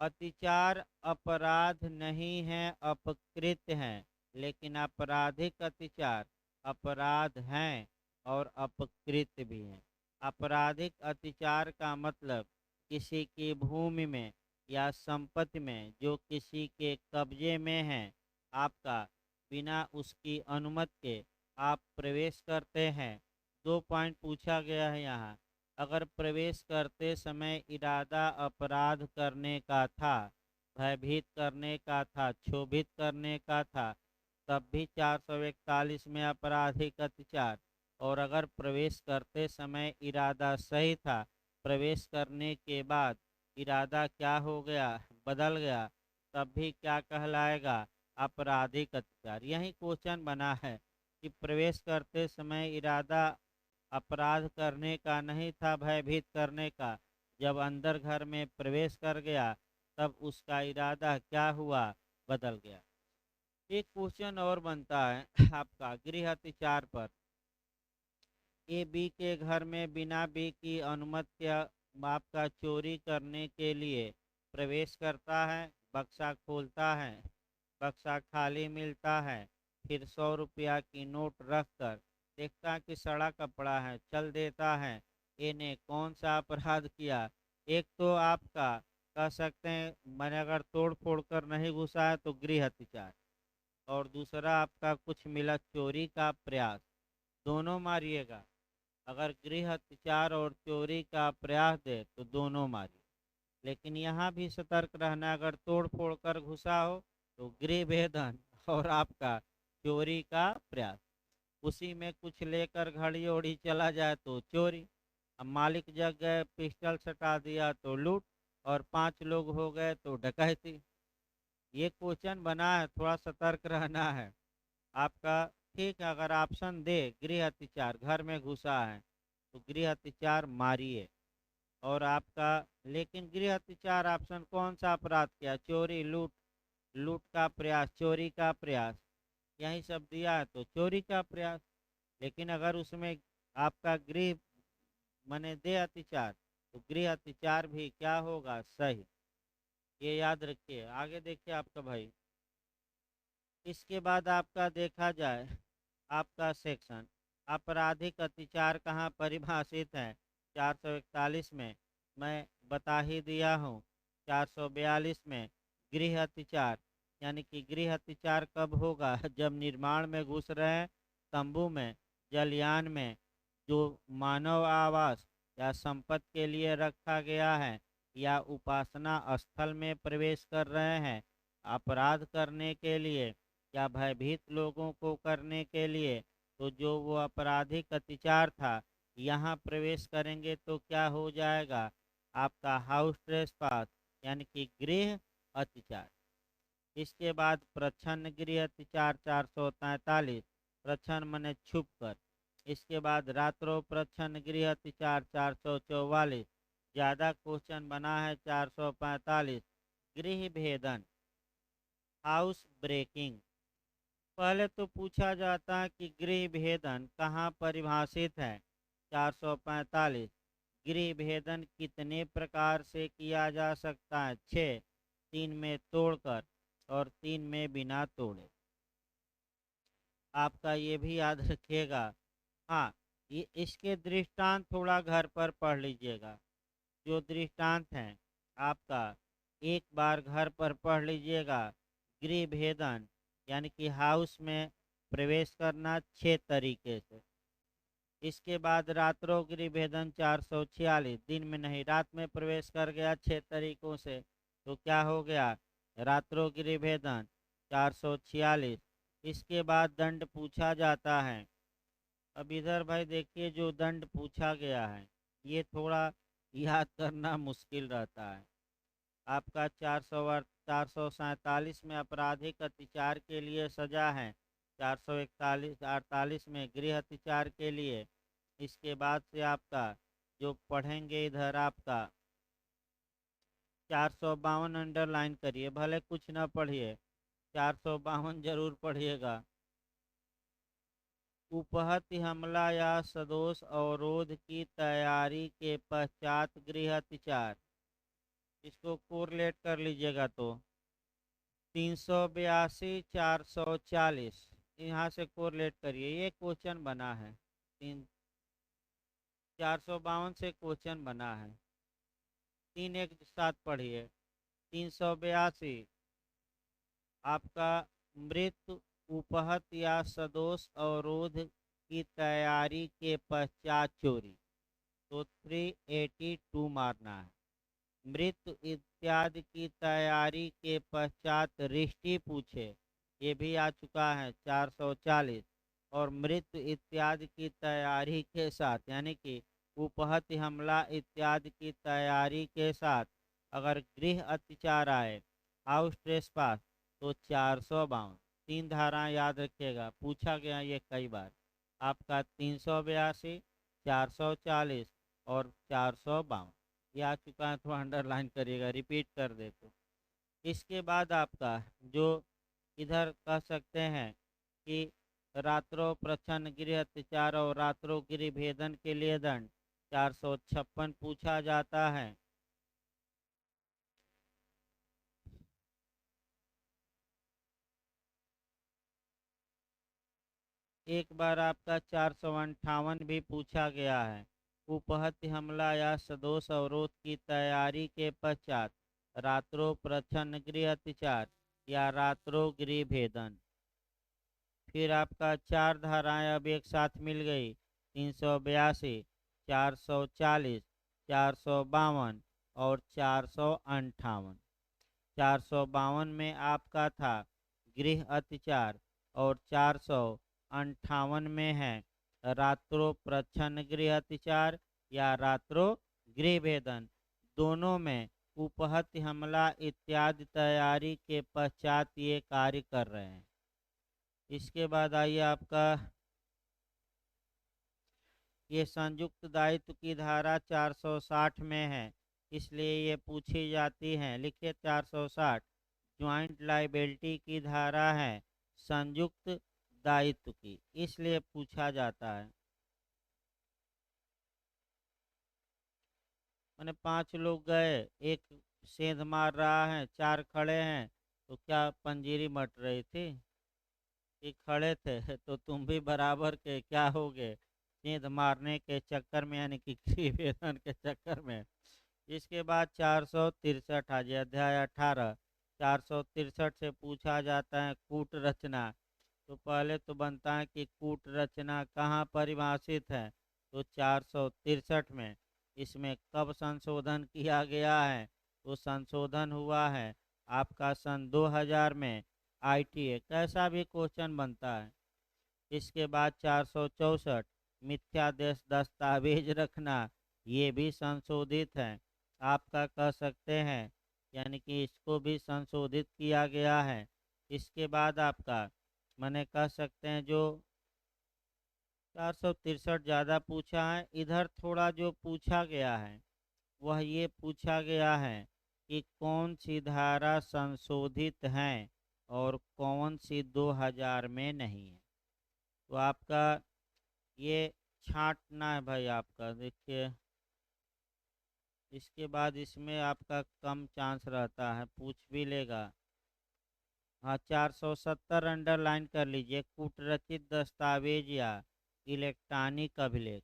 अतिचार अपराध नहीं है, अपकृत है, लेकिन आपराधिक अतिचार अपराध हैं और अपकृत भी हैं। आपराधिक अतिचार का मतलब किसी की भूमि में या संपत्ति में जो किसी के कब्जे में है, आपका बिना उसकी अनुमति के आप प्रवेश करते हैं। 2 पॉइंट पूछा गया है यहाँ। अगर प्रवेश करते समय इरादा अपराध करने का था, भयभीत करने का था, क्षोभित करने का था, तब भी 441 में आपराधिक अत्याचार। और अगर प्रवेश करते समय इरादा सही था, प्रवेश करने के बाद इरादा क्या हो गया, बदल गया, तब भी क्या कहलाएगा, आपराधिक अत्याचार। यही क्वेश्चन बना है कि प्रवेश करते समय इरादा अपराध करने का नहीं था, भयभीत करने का, जब अंदर घर में प्रवेश कर गया तब उसका इरादा क्या हुआ, बदल गया। एक क्वेश्चन और बनता है आपका गृह अत्याचार पर। ए बी के घर में बिना बी की अनुमति के आपका चोरी करने के लिए प्रवेश करता है, बक्सा खोलता है, बक्सा खाली मिलता है, फिर 100 रुपया की नोट रखकर देखता कि सड़ा कपड़ा है, चल देता है। इन्हें कौन सा अपराध किया, एक तो आपका कह सकते हैं मैंने अगर तोड़ फोड़ कर नहीं घुसा है तो गृह अत्याचार, और दूसरा आपका कुछ मिला चोरी का प्रयास, दोनों मारिएगा। अगर गृह अत्याचार और चोरी का प्रयास दे तो दोनों मारिए, लेकिन यहाँ भी सतर्क रहना, अगर तोड़ फोड़ कर घुसा हो तो गृह भेदन और आपका चोरी का प्रयास। उसी में कुछ लेकर घड़ी ओढ़ी चला जाए तो चोरी, अब मालिक जग गए पिस्टल सटा दिया तो लूट, और 5 लोग हो गए तो डकैती। ये क्वेश्चन बना है, थोड़ा सतर्क रहना है आपका। ठीक है, अगर ऑप्शन दे गृह अत्याचार, घर में घुसा है तो गृह अत्याचार मारिए। और आपका लेकिन गृह अत्याचार ऑप्शन कौन सा अपराध किया, चोरी, लूट, लूट का प्रयास, चोरी का प्रयास, यही सब दिया है तो चोरी का प्रयास। लेकिन अगर उसमें आपका गृह मने दे अत्याचार तो गृह अत्याचार भी क्या होगा, सही। ये याद रखिए। आगे देखिए आपका भाई, इसके बाद आपका देखा जाए आपका सेक्शन आपराधिक अत्याचार कहाँ परिभाषित है, 441 में मैं बता ही दिया हूँ। 442 में गृह अत्याचार, यानी कि गृह अत्याचार कब होगा, जब निर्माण में घुस रहे हैं, तंबू में, जलयान में, जो मानव आवास या संपत्ति के लिए रखा गया है, या उपासना स्थल में प्रवेश कर रहे हैं अपराध करने के लिए या भयभीत लोगों को करने के लिए, तो जो वो आपराधिक अत्याचार था यहाँ प्रवेश करेंगे तो क्या हो जाएगा? आपका हाउस ट्रेसपास यानी कि गृह अत्याचार। इसके बाद प्रच्छन्न गृह अत्याचार 443, प्रच्छन्न मने छुप कर। इसके बाद रात्रो प्रच्छन्न गृह अत्याचार 444, ज़्यादा क्वेश्चन बना है 445, गृह भेदन हाउस ब्रेकिंग। पहले तो पूछा जाता है कि गृह भेदन कहाँ परिभाषित है। 445, गृह भेदन कितने प्रकार से किया जा सकता है? 6, 3 में तोड़कर और 3 में बिना तोड़े। आपका ये भी याद रखिएगा। हाँ, ये इसके दृष्टांत थोड़ा घर पर पढ़ लीजिएगा। जो दृष्टांत हैं आपका एक बार घर पर पढ़ लीजिएगा। गृह भेदन यानी कि हाउस में प्रवेश करना 6 तरीके से। इसके बाद रात्रो गृह भेदन 446, दिन में नहीं रात में प्रवेश कर गया 6 तरीकों से, तो क्या हो गया? रात्रो गृह भेदन 446। इसके बाद दंड पूछा जाता है। अब इधर भाई देखिए, जो दंड पूछा गया है ये थोड़ा याद करना मुश्किल रहता है। आपका 447 में आपराधिक अत्याचार के लिए सजा है, 448 में गृह अत्याचार के लिए। इसके बाद से आपका जो पढ़ेंगे इधर आपका 452 अंडरलाइन करिए, भले कुछ ना पढ़िए 452 जरूर पढ़िएगा। उपहत्य हमला या सदोष अवरोध की तैयारी के पश्चात गृह अत्याचार, इसको कोरिलेट कर लीजिएगा तो 382 440 यहाँ से कोरिलेट करिए। ये क्वेश्चन बना है 452 से क्वेश्चन बना है। 3 एक साथ पढ़िए। 382 आपका मृत्यु उपहत या सदोष अवरोध की तैयारी के पश्चात चोरी, तो 382 मारना है। मृत्यु इत्यादि की तैयारी के पश्चात रिष्टि पूछे, ये भी आ चुका है 440। और मृत्यु इत्यादि की तैयारी के साथ यानी कि उपहत्य हमला इत्यादि की तैयारी के साथ अगर गृह अत्याचार आए हाउस ट्रेसपास तो 452। 3 धाराएं याद रखिएगा, पूछा गया ये कई बार। आपका 382, 440 और 452 ये आ चुका है, तो अंडरलाइन करिएगा, रिपीट कर दे तो। इसके बाद आपका जो इधर कह सकते हैं कि रात्रो प्रच्छन्न गृह अत्याचार और रात्रो गृह भेदन के लिए दंड 456 पूछा जाता है। एक बार आपका 458 भी पूछा गया है। उपहत्य हमला या सदोष अवरोध की तैयारी के पश्चात रात्रो प्रच्छन्न गृह अत्याचार या रात्रो गृह भेदन। फिर आपका 4 धाराएं अब एक साथ मिल गई, 382, 440, 452 और 458। 452 में आपका था गृह अत्याचार और 458 में है रात्रो प्रच्छन्न गृह अत्याचार या रात्रो गृह भेदन। दोनों में उपहत्य हमला इत्यादि तैयारी के पश्चात ये कार्य कर रहे हैं। इसके बाद आइए आपका ये संयुक्त दायित्व की धारा 460 में है, इसलिए ये पूछी जाती है। लिखिए 460 ज्वाइंट लाइबिलिटी की धारा है संयुक्त दायित्व की, इसलिए पूछा जाता है। मैंने 5 लोग गए, एक सेंध मार रहा है, 4 खड़े हैं, तो क्या पंजीरी मट रही थी? कि खड़े थे तो तुम भी बराबर के क्या हो गए, सेंध मारने के चक्कर में यानी कि वेतन के चक्कर में। इसके बाद 463 आ जाए अध्याय 18। 463 से पूछा जाता है कूट रचना। तो पहले तो बनता है कि कूट रचना कहाँ परिभाषित है, तो 463 में। इसमें कब संशोधन किया गया है, तो संशोधन हुआ है आपका सन 2000 में ITA। कैसा भी क्वेश्चन बनता है। इसके बाद 464 मिथ्या देश दस्तावेज रखना, ये भी संशोधित है। आपका कह सकते हैं, यानी कि इसको भी संशोधित किया गया है। इसके बाद आपका मैंने कह सकते हैं जो 463 ज़्यादा पूछा है। इधर थोड़ा जो पूछा गया है वह ये पूछा गया है कि कौन सी धारा संशोधित है और कौन सी 2000 में नहीं है। तो आपका ये छांटना है भाई। आपका देखिए, इसके बाद इसमें आपका कम चांस रहता है, पूछ भी लेगा। हाँ, 470 अंडरलाइन कर लीजिए, कूटरचित दस्तावेज या इलेक्ट्रॉनिक अभिलेख।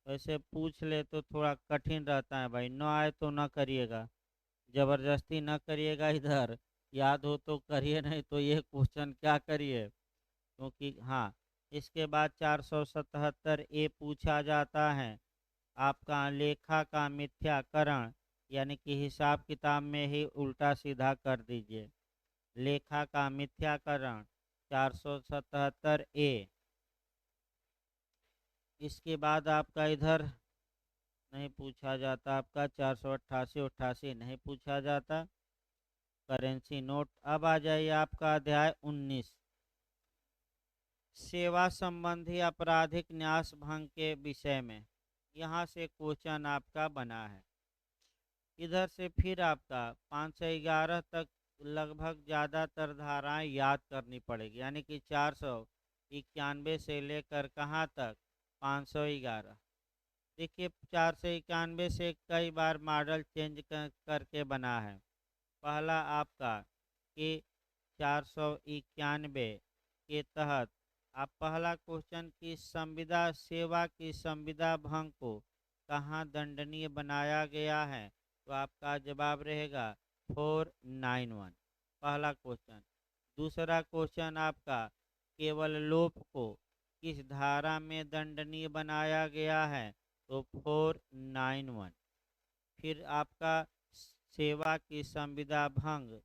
वैसे पूछ ले तो थोड़ा कठिन रहता है भाई, न आए तो न करिएगा, ज़बरदस्ती न करिएगा। इधर याद हो तो करिए, नहीं तो ये क्वेश्चन क्या करिए। क्योंकि हाँ, इसके बाद 477 पूछा जाता है आपका लेखा का मिथ्याकरण, यानी कि हिसाब किताब में ही उल्टा सीधा कर दीजिए। लेखा का मिथ्याकरण 477। इसके बाद आपका इधर नहीं पूछा जाता, आपका 488 नहीं पूछा जाता। Currency note. अब आ जाइए आपका अध्याय 19, सेवा संबंधी आपराधिक न्यास भंग के विषय में। यहाँ से क्वेश्चन आपका बना है। इधर से फिर आपका 511 तक लगभग ज़्यादातर धाराएं याद करनी पड़ेगी, यानी कि 491 से लेकर कहाँ तक 511। देखिए, 491 से कई बार मॉडल चेंज करके बना है। पहला आपका कि 491 के तहत आप पहला क्वेश्चन की संविदा सेवा की संविदा भंग को कहाँ दंडनीय बनाया गया है, तो आपका जवाब रहेगा 491, पहला क्वेश्चन। दूसरा क्वेश्चन आपका केवल लोप को किस धारा में दंडनीय बनाया गया है, तो 491। फिर आपका सेवा की संविदा भंग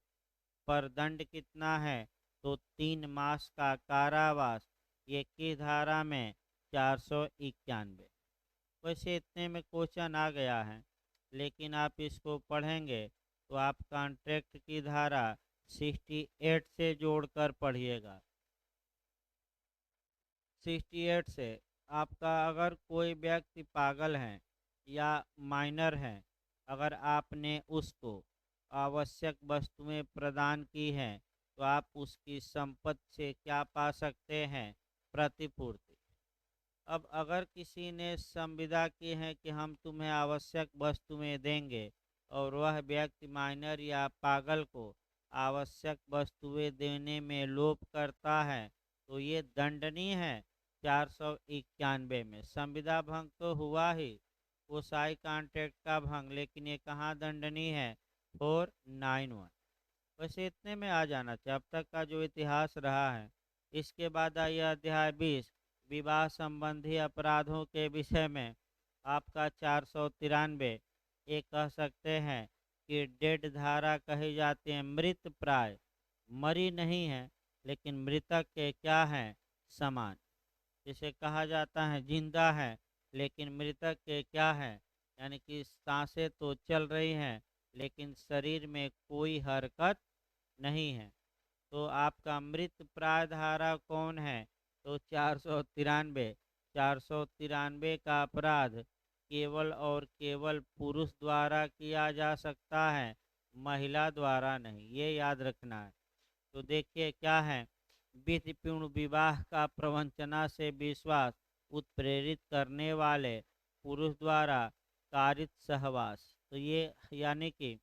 पर दंड कितना है, तो 3 मास का कारावास। ये किस धारा में, 491। वैसे इतने में क्वेश्चन आ गया है, लेकिन आप इसको पढ़ेंगे तो आप कॉन्ट्रैक्ट की धारा 68 से जोड़कर पढ़िएगा। 68 से आपका अगर कोई व्यक्ति पागल है या माइनर है, अगर आपने उसको आवश्यक वस्तुएं प्रदान की हैं, तो आप उसकी संपत्ति से क्या पा सकते हैं, प्रतिपूर्ति। अब अगर किसी ने संविदा की है कि हम तुम्हें आवश्यक वस्तुएं देंगे, और वह व्यक्ति माइनर या पागल को आवश्यक वस्तुएं देने में लोभ करता है, तो ये दंडनीय है 491 में। संविदा भंग तो हुआ ही, वो साई कॉन्ट्रैक्ट का भंग, लेकिन ये कहाँ दंडनीय है, 491। वैसे इतने में आ जाना चाहिए अब तक का जो इतिहास रहा है। इसके बाद आइए अध्याय 20, विवाह संबंधी अपराधों के विषय में। आपका 493, ये कह सकते हैं कि डेड धारा कही जाती है, मृत प्राय, मरी नहीं है लेकिन मृतक के क्या हैं, समान। जिसे कहा जाता है जिंदा है लेकिन मृतक के क्या है, यानी कि सांसें तो चल रही हैं लेकिन शरीर में कोई हरकत नहीं है। तो आपका मृत प्राय धारा कौन है, तो 493। 493 का अपराध केवल और केवल पुरुष द्वारा किया जा सकता है, महिला द्वारा नहीं, ये याद रखना है। तो देखिए क्या है, विधिपूर्ण विवाह का प्रवंचना से विश्वास उत्प्रेरित करने वाले पुरुष द्वारा कारित सहवास। तो ये यानी कि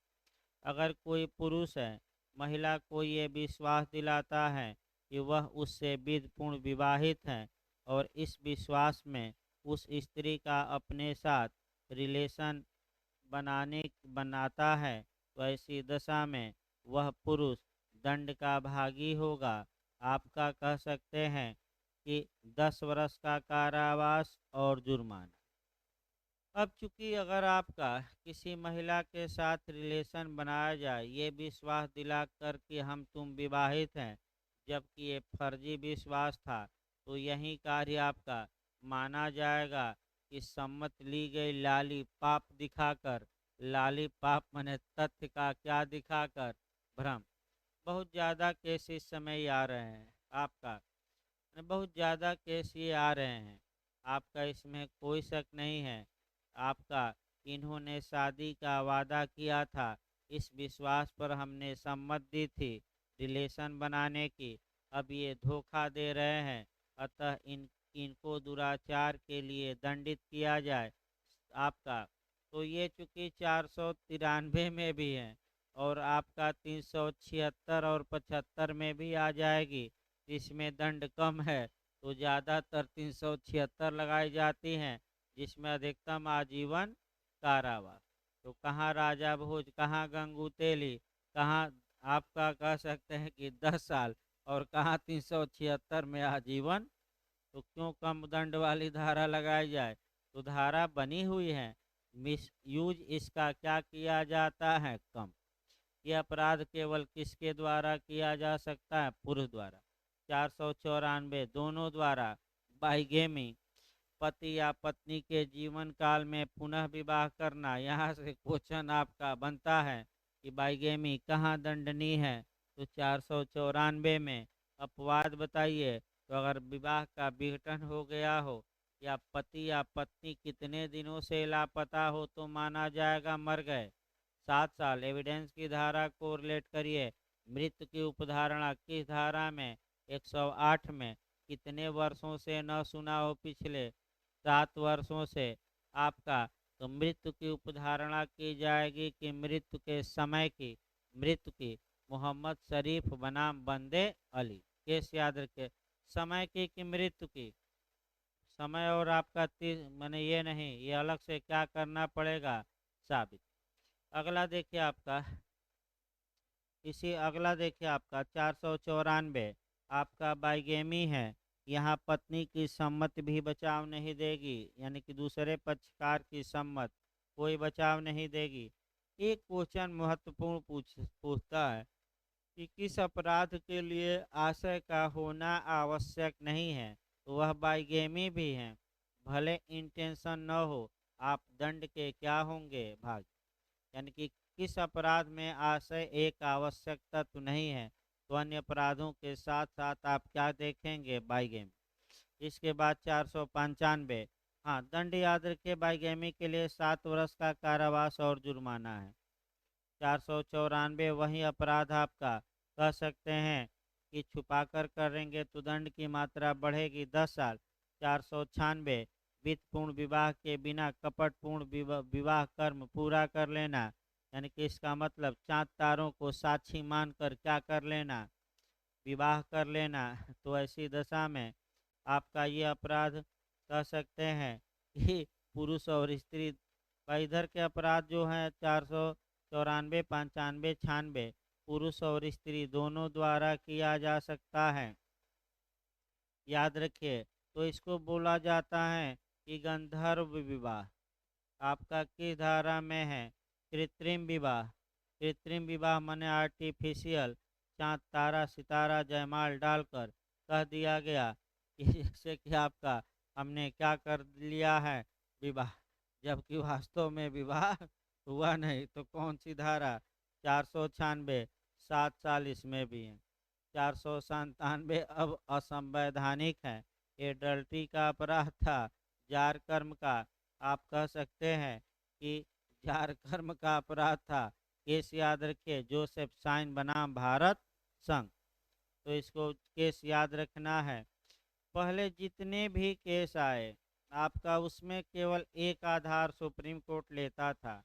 अगर कोई पुरुष है, महिला को ये विश्वास दिलाता है कि वह उससे विधिपूर्ण विवाहित है, और इस विश्वास में उस स्त्री का अपने साथ रिलेशन बनाता है, तो ऐसी दशा में वह पुरुष दंड का भागी होगा। आपका कह सकते हैं कि 10 वर्ष का कारावास और जुर्माना। अब चूंकि अगर आपका किसी महिला के साथ रिलेशन बनाया जाए ये विश्वास दिलाकर कि हम तुम विवाहित हैं, जबकि ये फर्जी विश्वास था, तो यही कार्य आपका माना जाएगा कि सम्मत ली गई लाली पाप दिखाकर, लाली पाप माने तथ्य का क्या दिखाकर, भ्रम। बहुत ज़्यादा केस इस समय आ रहे हैं आपका, बहुत ज़्यादा केस ये आ रहे हैं आपका, इसमें कोई शक नहीं है आपका। इन्होंने शादी का वादा किया था, इस विश्वास पर हमने सम्मत दी थी रिलेशन बनाने की, अब ये धोखा दे रहे हैं, अतः इनको दुराचार के लिए दंडित किया जाए आपका। तो ये चूंकि 493 में भी है और आपका 376 और 75 में भी आ जाएगी, इसमें दंड कम है, तो ज़्यादातर 376 लगाई जाती हैं, जिसमें अधिकतम आजीवन कारावास। तो कहाँ राजा भोज, कहाँ गंगू तेली, कहाँ आपका कह सकते हैं कि 10 साल, और कहाँ 376 में आजीवन। तो क्यों कम दंड वाली धारा लगाई जाए? तो धारा बनी हुई है, मिस यूज इसका क्या किया जाता है, कम। यह अपराध केवल किसके द्वारा किया जा सकता है? पुरुष द्वारा। 494 दोनों द्वारा। बाइगेमी, पति या पत्नी के जीवन काल में पुनः विवाह करना। यहाँ से क्वेश्चन आपका बनता है कि बाइगेमी कहाँ दंडनीय है? तो 494 में। अपवाद बताइए, तो अगर विवाह का विघटन हो गया हो या पति या पत्नी कितने दिनों से लापता हो तो माना जाएगा मर गए। 7 साल। एविडेंस की धारा को रिलेट करिए। मृत्यु की उपधारणा किस धारा में? 108 में। कितने वर्षों से न सुना हो? पिछले 7 वर्षों से आपका। तो मृत्यु की उपधारणा की जाएगी कि मृत्यु के समय की, मृत्यु की। मोहम्मद शरीफ बनाम बंदे अली। केस याद रखे, समय की कि मृत्यु की? समय और आपका मैंने ये नहीं, ये अलग से क्या करना पड़ेगा? साबित। अगला देखिए आपका, इसी अगला देखिए आपका 494 आपका बाइगेमी है। यहाँ पत्नी की सम्मति भी बचाव नहीं देगी, यानी कि दूसरे पक्षकार की सम्मत कोई बचाव नहीं देगी। एक क्वेश्चन महत्वपूर्ण पूछता है कि किस अपराध के लिए आशय का होना आवश्यक नहीं है? तो वह बाइगेमी भी है, भले इंटेंशन न हो। आप दंड के क्या होंगे? भाग। यानी कि किस अपराध में आशय एक आवश्यक तत्व नहीं है, तो अन्य अपराधों के साथ साथ आप क्या देखेंगे? बाइगेमी। इसके बाद 495। हाँ, दंड याद रखिए, बाइगेमी के लिए 7 वर्ष का कारावास और जुर्माना है। 494 वही अपराध आपका कह सकते हैं कि छुपाकर करेंगे तो दंड की मात्रा बढ़ेगी 10 साल। 496 वित्तपूर्ण विवाह के बिना कपटपूर्ण विवाह कर्म पूरा कर लेना, यानी कि इसका मतलब चाँद तारों को साक्षी मानकर क्या कर लेना? विवाह कर लेना। तो ऐसी दशा में आपका ये अपराध कह सकते हैं कि पुरुष और स्त्री का, इधर के अपराध जो हैं 494 95 96 पुरुष और स्त्री दोनों द्वारा किया जा सकता है, याद रखिए। तो इसको बोला जाता है कि गंधर्व विवाह। आपका किस धारा में है? कृत्रिम विवाह। कृत्रिम विवाह माने आर्टिफिशियल, चाँद तारा सितारा जयमाल डालकर कह दिया गया कि जैसे कि आपका हमने क्या कर लिया है? विवाह, जबकि वास्तव में विवाह हुआ नहीं। तो कौन सी धारा? 496। 7 साल इसमें भी है। 497 अब असंवैधानिक है, ये एडल्ट्री का अपराध था, जार कर्म का। आप कह सकते हैं कि जार कर्म का अपराध था। केस याद रखिए, जोसेफ साइन बनाम भारत संघ। तो इसको केस याद रखना है। पहले जितने भी केस आए आपका, उसमें केवल एक आधार सुप्रीम कोर्ट लेता था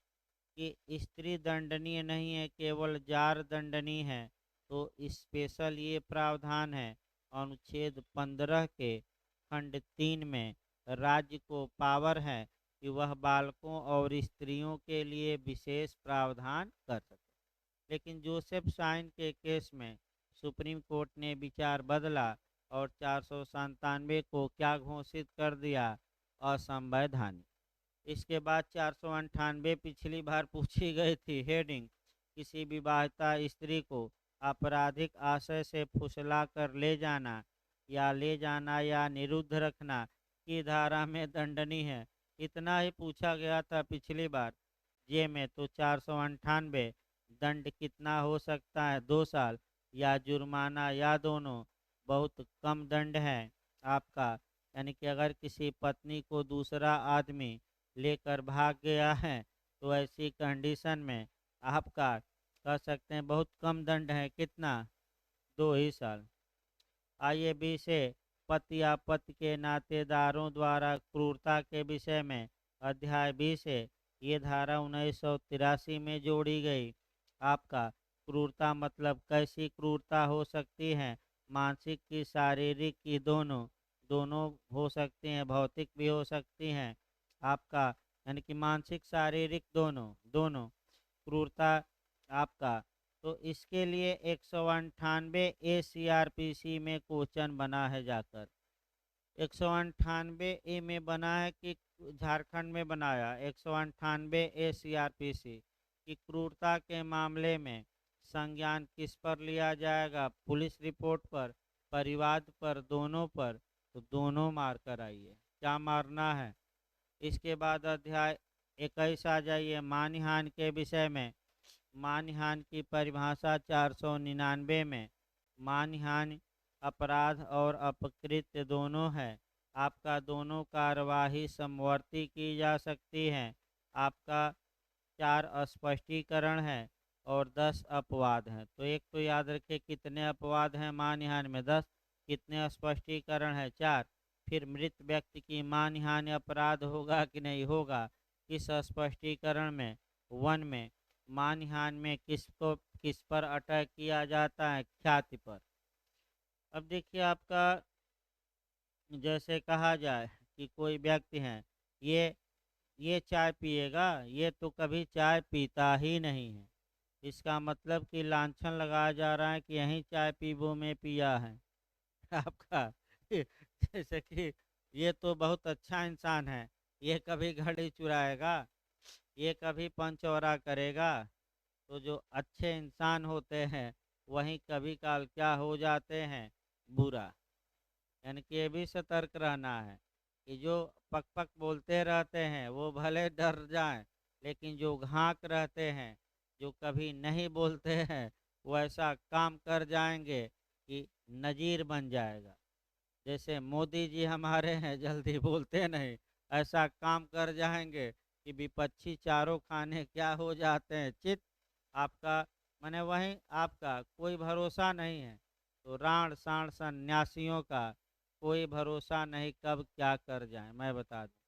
कि स्त्री दंडनीय नहीं है, केवल जार दंडनीय है। तो स्पेशल ये प्रावधान है अनुच्छेद 15 के खंड 3 में, राज्य को पावर है कि वह बालकों और स्त्रियों के लिए विशेष प्रावधान कर सके। लेकिन जोसेफ साइन के केस में सुप्रीम कोर्ट ने विचार बदला और 497 को क्या घोषित कर दिया? असंवैधानिक। इसके बाद 498 पिछली बार पूछी गई थी। हेडिंग, किसी विवाहिता स्त्री को आपराधिक आशय से फुसला कर ले जाना या निरुद्ध रखना की धारा में दंडनीय है। इतना ही पूछा गया था पिछली बार। जे में तो 498 दंड कितना हो सकता है, 2 साल या जुर्माना या दोनों। बहुत कम दंड है आपका। यानी कि अगर किसी पत्नी को दूसरा आदमी लेकर भाग गया है तो ऐसी कंडीशन में आपका कह सकते हैं बहुत कम दंड है। कितना? 2 ही साल। आइए बी से, पति या पति के नातेदारों द्वारा क्रूरता के विषय में अध्याय 20 से ये धारा 1983 में जोड़ी गई। आपका क्रूरता मतलब कैसी क्रूरता हो सकती है? मानसिक की, शारीरिक की, दोनों दोनों हो सकती हैं, भौतिक भी हो सकती हैं। आपका यानी कि मानसिक शारीरिक दोनों दोनों क्रूरता आपका। तो इसके लिए 198 ए CRPC में क्वेश्चन बना है जाकर। 198 ए में बना है कि झारखंड में बनाया? 198 ए CRPC कि क्रूरता के मामले में संज्ञान किस पर लिया जाएगा? पुलिस रिपोर्ट पर, परिवाद पर, दोनों पर? तो दोनों मार कर आइए, क्या मारना है। इसके बाद अध्याय 21 आ जाइए, मानहानि के विषय में। मानहानि की परिभाषा 499 में। मानहानि अपराध और अपकृत्य दोनों है। आपका दोनों कार्यवाही समवर्ती की जा सकती है। आपका 4 स्पष्टीकरण है और 10 अपवाद हैं। तो एक तो याद रखिए कितने अपवाद हैं मानहानि में? 10। कितने स्पष्टीकरण है? 4। फिर मृत व्यक्ति की मानहानि अपराध होगा कि नहीं होगा? किस स्पष्टीकरण में? 1 में। मानहानि में किस पर अटैक किया जाता है? ख्याति पर। अब देखिए आपका, जैसे कहा जाए कि कोई व्यक्ति है, ये चाय पिएगा, ये तो कभी चाय पीता ही नहीं है। इसका मतलब कि लांछन लगाया जा रहा है कि यही चाय पीबो में पिया है आपका। जैसे कि ये तो बहुत अच्छा इंसान है, ये कभी घड़ी चुराएगा, ये कभी पंचौरा करेगा। तो जो अच्छे इंसान होते हैं वहीं कभी काल क्या हो जाते हैं? बुरा। यानी कि ये भी सतर्क रहना है कि जो पक पक बोलते रहते हैं वो भले डर जाएं, लेकिन जो घाक रहते हैं, जो कभी नहीं बोलते हैं, वो ऐसा काम कर जाएंगे कि नज़ीर बन जाएगा। जैसे मोदी जी हमारे हैं, जल्दी बोलते नहीं, ऐसा काम कर जाएंगे कि विपक्षी चारों खाने क्या हो जाते हैं, चित। आपका माने वहीं आपका कोई भरोसा नहीं है। तो राण साण सन्यासियों का कोई भरोसा नहीं, कब क्या कर जाए मैं बता दूं।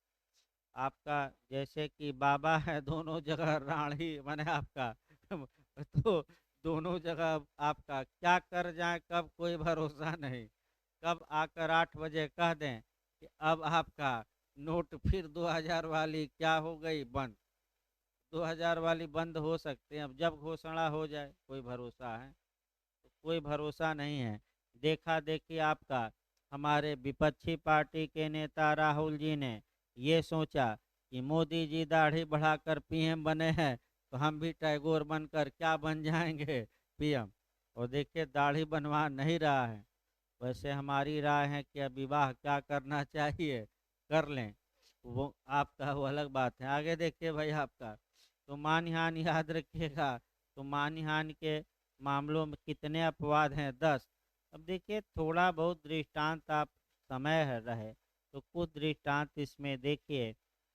आपका जैसे कि बाबा है, दोनों जगह राण ही माने आपका तो दोनों जगह आपका क्या कर जाए कब कोई भरोसा नहीं। कब आकर 8 बजे कह दें कि अब आपका नोट फिर 2000 वाली क्या हो गई? बंद। 2000 वाली बंद हो सकते हैं, अब जब घोषणा हो जाए। कोई भरोसा है? तो कोई भरोसा नहीं है। देखा देखी आपका हमारे विपक्षी पार्टी के नेता राहुल जी ने ये सोचा कि मोदी जी दाढ़ी बढ़ाकर PM बने हैं तो हम भी टैगोर बनकर क्या बन जाएंगे? PM। और देखिए दाढ़ी बनवा नहीं रहा है। वैसे हमारी राय है कि अब विवाह क्या करना चाहिए, कर लें, वो आपका वो अलग बात है। आगे देखिए भाई आपका, तो मानहानि याद रखिएगा। तो मानहानि के मामलों में कितने अपवाद हैं? 10। अब देखिए थोड़ा बहुत दृष्टांत आप समय है रहे तो कुछ दृष्टांत इसमें देखिए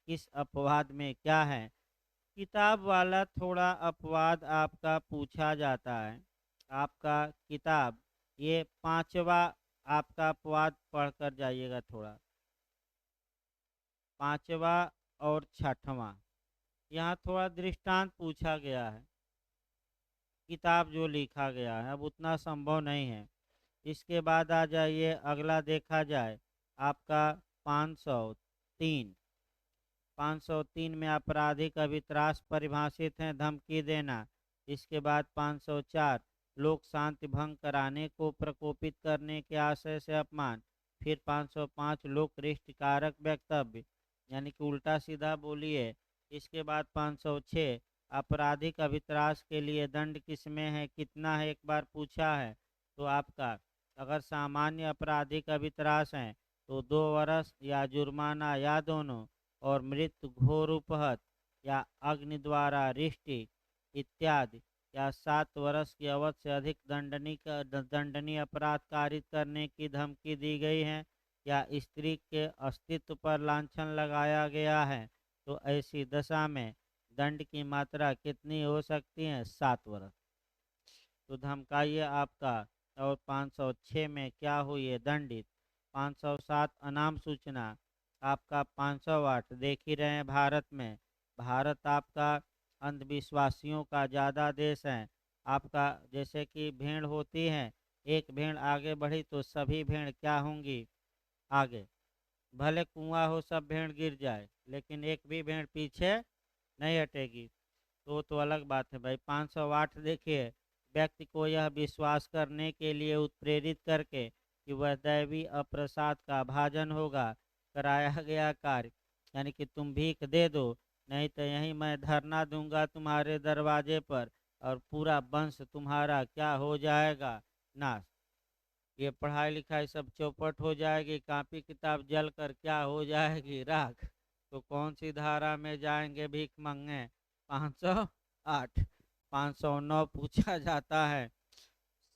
किस अपवाद में क्या है। किताब वाला थोड़ा अपवाद आपका पूछा जाता है। आपका किताब ये 5वां आपका अपवाद पढ़कर जाइएगा थोड़ा। 5वां और 6वां यहाँ थोड़ा दृष्टांत पूछा गया है। किताब जो लिखा गया है अब उतना संभव नहीं है। इसके बाद आ जाइए अगला देखा जाए आपका 503। 503 में आपराधिक अभित्रास परिभाषित है, धमकी देना। इसके बाद 504 लोक शांति भंग कराने को प्रकोपित करने के आशय से अपमान। फिर 505 लोक कारक वक्तव्य। यानी कि उल्टा सीधा बोलिए। इसके बाद 506 आपराधिक अभित्रास के लिए दंड किसमें है, कितना है, एक बार पूछा है। तो आपका अगर सामान्य आपराधिक अभित्रास है तो 2 वर्ष या जुर्माना या दोनों, और मृत्यु, घोर उपहत या अग्नि द्वारा रिष्टि इत्यादि, या 7 वर्ष की अवधि से अधिक दंडनीय अपराध कारित करने की धमकी दी गई है, या स्त्री के अस्तित्व पर लांछन लगाया गया है, तो ऐसी दशा में दंड की मात्रा कितनी हो सकती है, 7 वर्ष। तो धमकाइए आपका। और 506 में क्या हुई है, दंडित। 507 अनाम सूचना आपका 508 देख ही रहे हैं भारत में। भारत आपका अंधविश्वासियों का ज़्यादा देश है। आपका जैसे कि भेड़ होती है, एक भेड़ आगे बढ़ी तो सभी भेड़ क्या होंगी, आगे। भले कुआं हो, सब भेड़ गिर जाए, लेकिन एक भी भेड़ पीछे नहीं हटेगी। तो अलग बात है भाई। 508 देखिए, व्यक्ति को यह विश्वास करने के लिए उत्प्रेरित करके कि वह दैवी अप्रसाद का भाजन होगा, कराया गया कार्य, यानी कि तुम भीख दे दो, नहीं तो यहीं मैं धरना दूंगा तुम्हारे दरवाजे पर, और पूरा वंश तुम्हारा क्या हो जाएगा, नाश। ये पढ़ाई लिखाई सब चौपट हो जाएगी, कॉपी किताब जल कर क्या हो जाएगी, राख। तो कौन सी धारा में जाएंगे भीख मंगने, 508। 509 पूछा जाता है,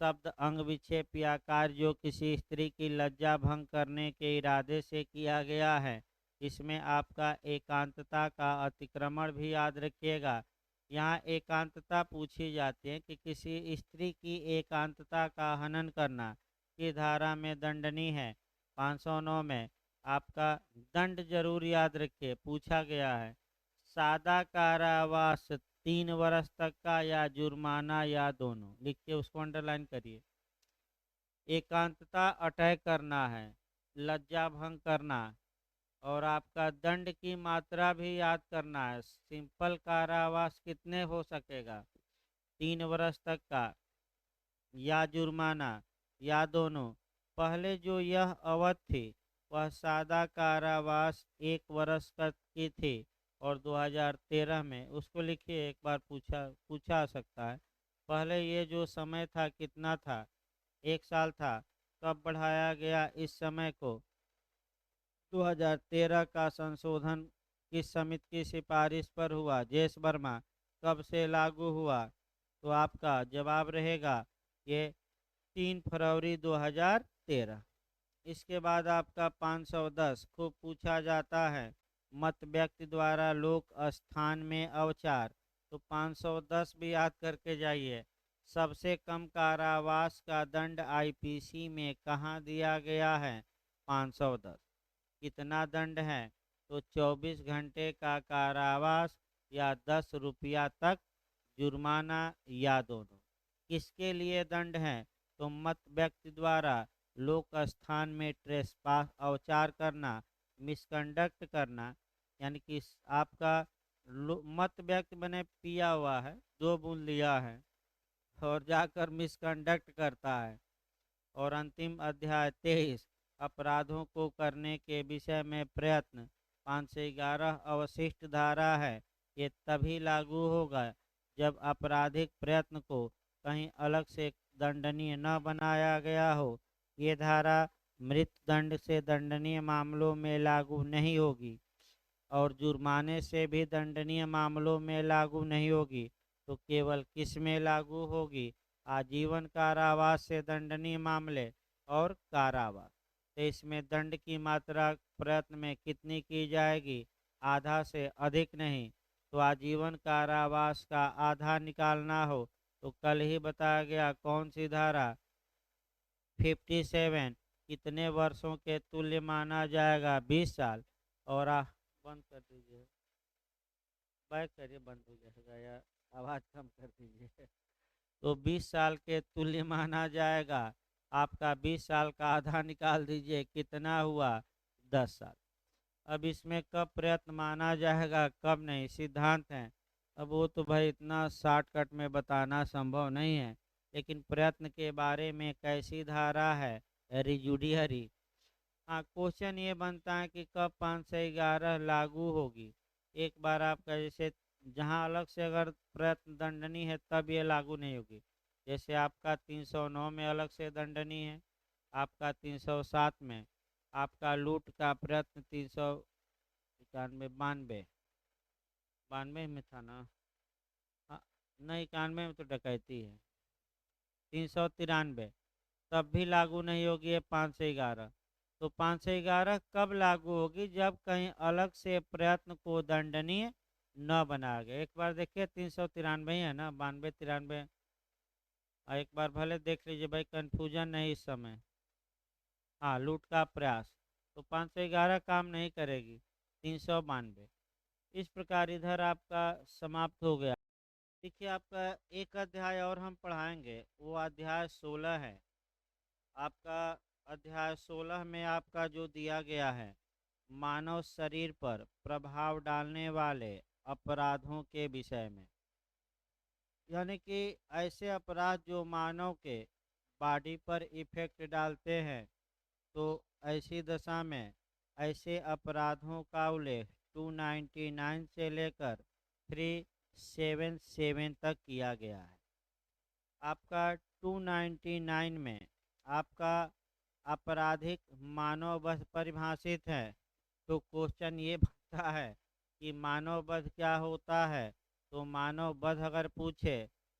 शब्द अंग विक्षेप या कार्य जो किसी स्त्री की लज्जा भंग करने के इरादे से किया गया है, इसमें आपका एकांतता का अतिक्रमण भी याद रखिएगा। यहाँ एकांतता पूछी जाती है कि किसी स्त्री की एकांतता का हनन करना की धारा में दंडनीय है। 509 में आपका दंड जरूर याद रखिए, पूछा गया है, सादा कारावास 3 वर्ष तक का, या जुर्माना, या दोनों। लिखिए, उसको अंडरलाइन करिए। एकांतता अटैक करना है, लज्जा भंग करना, और आपका दंड की मात्रा भी याद करना है। सिंपल कारावास कितने हो सकेगा, 3 वर्ष तक का, या जुर्माना, या दोनों। पहले जो यह अवधि थी वह सादा कारावास 1 वर्ष तक की थी, और 2013 में उसको लिखिए, एक बार पूछा सकता है। पहले ये जो समय था कितना था, 1 साल था। कब बढ़ाया गया इस समय को, 2013 का संशोधन किस समिति की सिफारिश पर हुआ, जेस वर्मा। कब से लागू हुआ, तो आपका जवाब रहेगा ये 3 फरवरी 2013। इसके बाद आपका 510 खूब पूछा जाता है, मत व्यक्ति द्वारा लोक स्थान में अवचार। तो 510 भी याद करके जाइए। सबसे कम कारावास का दंड आईपीसी में कहाँ दिया गया है, 510। कितना दंड है, तो 24 घंटे का कारावास या 10 रुपया तक जुर्माना, या दोनों। किसके लिए दंड है, तो मत व्यक्ति द्वारा लोक स्थान में ट्रेसपास, अवचार करना, मिसकंडक्ट करना, यानी कि आपका मत व्यक्ति बने पिया हुआ है, 2 बूंद लिया है और जाकर मिसकंडक्ट करता है। और अंतिम अध्याय 23 अपराधों को करने के विषय में प्रयत्न, 511 अवशिष्ट धारा है। ये तभी लागू होगा जब आपराधिक प्रयत्न को कहीं अलग से दंडनीय न बनाया गया हो। ये धारा मृत्युदंड से दंडनीय मामलों में लागू नहीं होगी, और जुर्माने से भी दंडनीय मामलों में लागू नहीं होगी। तो केवल किस में लागू होगी, आजीवन कारावास से दंडनीय मामले और कारावास। तो इसमें दंड की मात्रा प्रयत्न में कितनी की जाएगी, आधा से अधिक नहीं। तो आजीवन कारावास का आधा निकालना हो तो कल ही बताया गया कौन सी धारा, 57, कितने वर्षों के तुल्य माना जाएगा, 20 साल। और बंद कर दीजिए, बैक करिए, बंद हो जाएगा यार, आवाज़ कम कर दीजिए। तो 20 साल के तुल्य माना जाएगा। आपका 20 साल का आधा निकाल दीजिए, कितना हुआ, 10 साल। अब इसमें कब प्रयत्न माना जाएगा, कब नहीं, सिद्धांत हैं। अब वो तो भाई इतना शॉर्टकट में बताना संभव नहीं है, लेकिन प्रयत्न के बारे में कैसी धारा है, रिजुडियरी, हाँ, क्वेश्चन ये बनता है कि कब 511 लागू होगी। एक बार आपका जैसे जहाँ अलग से अगर प्रयत्न दंडनीय है तब ये लागू नहीं होगी। जैसे आपका 309 में अलग से दंडनीय है, आपका 307 में, आपका लूट का प्रयत्न 391 बानवे बानवे में था ना। हाँ, नहीं, 91 में तो डकैती है। 393 तब भी लागू नहीं होगी ये 511। तो 511 कब लागू होगी? जब कहीं अलग से प्रयत्न को दंडनीय न बनाया गया। एक बार देखिए 393 ही है ना, 92 93। एक बार भले देख लीजिए भाई, कन्फ्यूजन नहीं इस समय। हाँ, लूट का प्रयास। तो 511 काम नहीं करेगी। 392 इस प्रकार इधर आपका समाप्त हो गया। देखिए आपका एक अध्याय और हम पढ़ाएंगे, वो अध्याय 16 है आपका। अध्याय 16 में आपका जो दिया गया है, मानव शरीर पर प्रभाव डालने वाले अपराधों के विषय में, यानी कि ऐसे अपराध जो मानव के बॉडी पर इफेक्ट डालते हैं। तो ऐसी दशा में ऐसे अपराधों का उल्लेख 299 से लेकर 377 तक किया गया है। आपका 299 में आपका आपराधिक मानव वध परिभाषित है। तो क्वेश्चन ये बनता है कि मानव वध क्या होता है? तो मानव वध अगर पूछे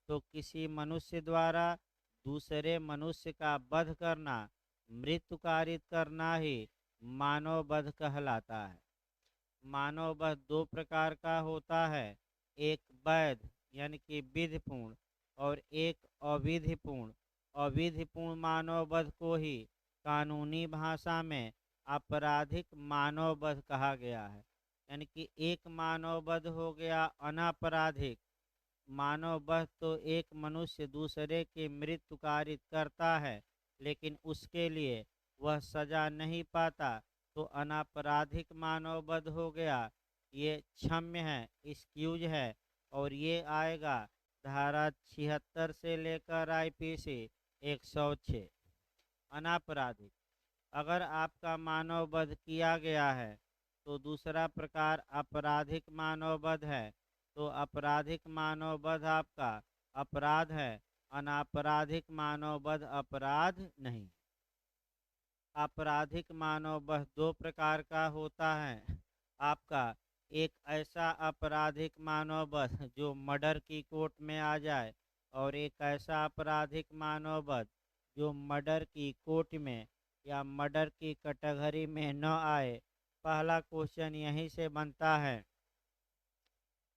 तो किसी मनुष्य द्वारा दूसरे मनुष्य का वध करना, मृत्यु कारित करना ही मानव वध कहलाता है। मानव वध दो प्रकार का होता है, एक वैध यानी कि विधिपूर्ण और एक अविधिपूर्ण। अविधिपूर्ण मानव वध को ही कानूनी भाषा में आपराधिक मानव वध कहा गया है। यानी कि एक मानव वध हो गया अनापराधिक। मानव वध तो एक मनुष्य दूसरे की मृत्यु कारित करता है, लेकिन उसके लिए वह सजा नहीं पाता, तो अनापराधिक मानव वध हो गया। ये क्षम्य है, एक्सक्यूज है, और ये आएगा धारा 76 से लेकर आईपीसी 106। अनापराधिक, अगर आपका मानव वध किया गया है तो दूसरा प्रकार आपराधिक मानव वध है। तो आपराधिक मानव वध आपका अपराध है, अनापराधिक मानव वध अपराध नहीं। आपराधिक मानव वध दो प्रकार का होता है आपका। एक ऐसा आपराधिक मानव वध जो मर्डर की कोर्ट में आ जाए, और एक ऐसा आपराधिक मानव वध जो मर्डर की कोर्ट में या मर्डर की कैटेगरी में न आए। पहला क्वेश्चन यहीं से बनता है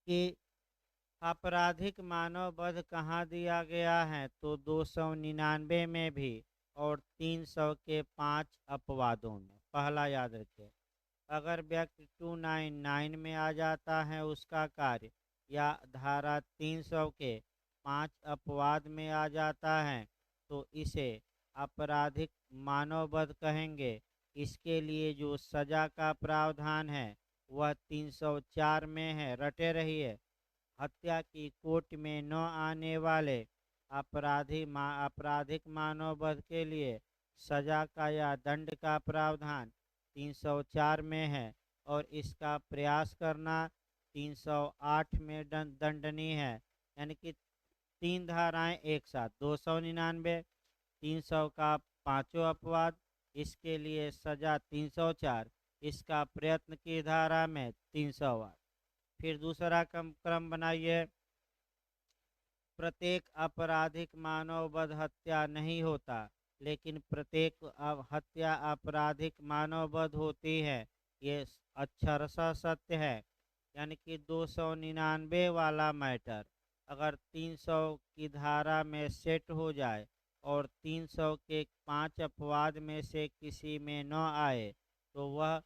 कि आपराधिक मानव वध कहाँ दिया गया है? तो 299 में भी और 300 के 5 अपवादों में। पहला याद रखें, अगर व्यक्ति 299 में आ जाता है उसका कार्य, या धारा 300 के 5 अपवाद में आ जाता है, तो इसे आपराधिक मानव वध कहेंगे। इसके लिए जो सजा का प्रावधान है वह 304 में है, रटे रहिए। हत्या की कोर्ट में न आने वाले आपराधिक मानव वध के लिए सजा का या दंड का प्रावधान 304 में है, और इसका प्रयास करना 308 में दंडनीय है। यानी कि तीन धाराएं एक साथ, 299, 300 का पांचों अपवाद, इसके लिए सजा 304, इसका प्रयत्न की धारा में 308। फिर दूसरा क्रम बनाइए, प्रत्येक आपराधिक मानव वध हत्या नहीं होता, लेकिन प्रत्येक हत्या आपराधिक मानव वध होती है। ये अक्षरशः सत्य है। यानी कि 299 वाला मैटर अगर 300 की धारा में सेट हो जाए और 300 के 5 अपवाद में से किसी में न आए, तो वह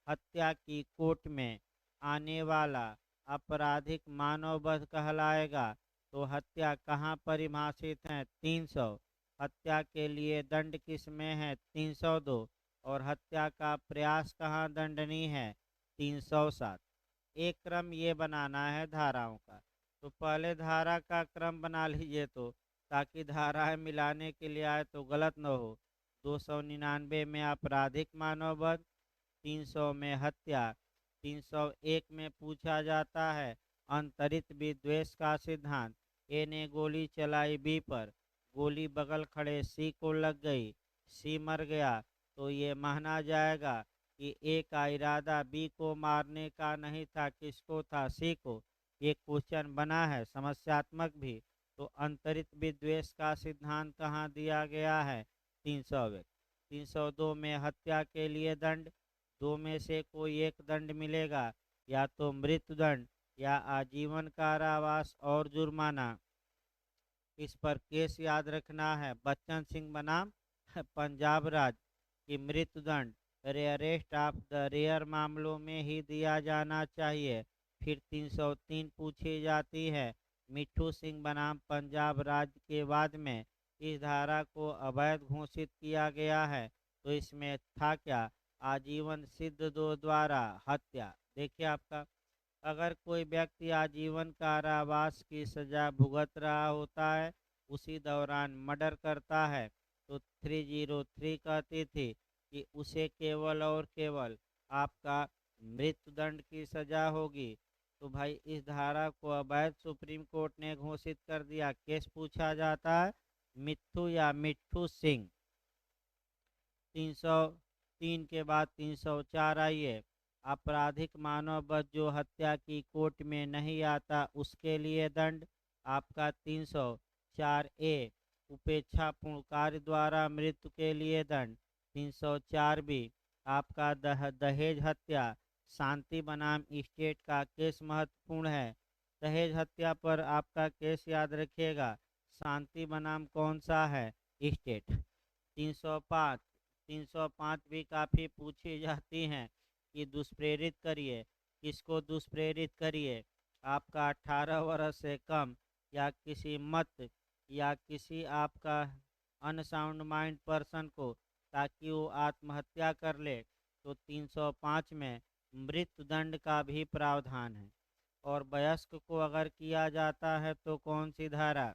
हत्या की कोर्ट में आने वाला आपराधिक मानव वध कहलाएगा। तो हत्या कहाँ परिभाषित है? 300। हत्या के लिए दंड किस में है? 302। और हत्या का प्रयास कहाँ दंडनीय है? 307। एक क्रम ये बनाना है धाराओं का। तो पहले धारा का क्रम बना लीजिए, तो ताकि धाराएं मिलाने के लिए आए तो गलत न हो। 299 में आपराधिक मानववध, 300 में हत्या, 301 में पूछा जाता है अंतरित विद्वेष का सिद्धांत। ए ने गोली चलाई बी पर, गोली बगल खड़े सी को लग गई, सी मर गया, तो ये माना जाएगा कि ए का इरादा बी को मारने का नहीं था, किसको था, सी को। ये क्वेश्चन बना है समस्यात्मक भी। तो अंतरित विद्वेष का सिद्धांत कहाँ दिया गया है? 301। 302 में हत्या के लिए दंड, दो में से कोई एक दंड मिलेगा, या तो मृत्युदंड या आजीवन कारावास और जुर्माना। इस पर केस याद रखना है, बच्चन सिंह बनाम पंजाब राज्य, की मृत्युदंड रेयरेस्ट ऑफ द रेयर मामलों में ही दिया जाना चाहिए। फिर 303 पूछी जाती है, मिट्ठू सिंह बनाम पंजाब राज्य के बाद में इस धारा को अवैध घोषित किया गया है, तो इसमें था क्या? आजीवन सिद्ध दो द्वारा हत्या। देखिए आपका, अगर कोई व्यक्ति आजीवन कारावास की सजा भुगत रहा होता है, उसी दौरान मर्डर करता है, तो 303 कहती थी कि उसे केवल और केवल आपका मृत्युदंड की सजा होगी। तो भाई इस धारा को अवैध सुप्रीम कोर्ट ने घोषित कर दिया। केस पूछा जाता है मिट्ठू या मिट्ठू सिंह। 303 के बाद 304 आइए, आपराधिक मानववध जो हत्या की कोर्ट में नहीं आता उसके लिए दंड। आपका 304 ए, उपेक्षापूर्ण कार्य द्वारा मृत्यु के लिए दंड। 304 बी, आपका दहेज हत्या, शांति बनाम स्टेट का केस महत्वपूर्ण है। दहेज हत्या पर आपका केस याद रखिएगा, शांति बनाम कौन सा है? स्टेट। 305, 305 भी काफ़ी पूछी जाती हैं कि दुष्प्रेरित करिए, किसको दुष्प्रेरित करिए? आपका 18 वर्ष से कम या किसी मत या किसी आपका अनसाउंड माइंड पर्सन को, ताकि वो आत्महत्या कर ले, तो 305 में मृत्युदंड का भी प्रावधान है। और वयस्क को अगर किया जाता है तो कौन सी धारा?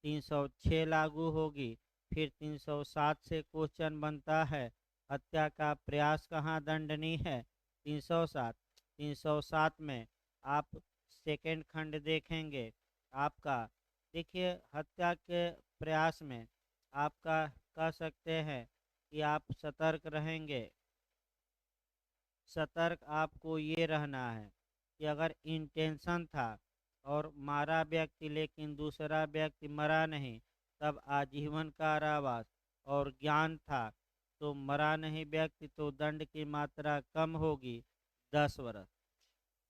306 लागू होगी। फिर 307 से क्वेश्चन बनता है, हत्या का प्रयास कहाँ दंडनीय है? 307। 307 में आप सेकंड खंड देखेंगे, आपका देखिए हत्या के प्रयास में आपका कह सकते हैं कि आप सतर्क रहेंगे। सतर्क आपको ये रहना है कि अगर इंटेंशन था और मारा व्यक्ति लेकिन दूसरा व्यक्ति मरा नहीं, तब आजीवन कारावास। और ज्ञान था तो मरा नहीं व्यक्ति, तो दंड की मात्रा कम होगी, 10 वर्ष।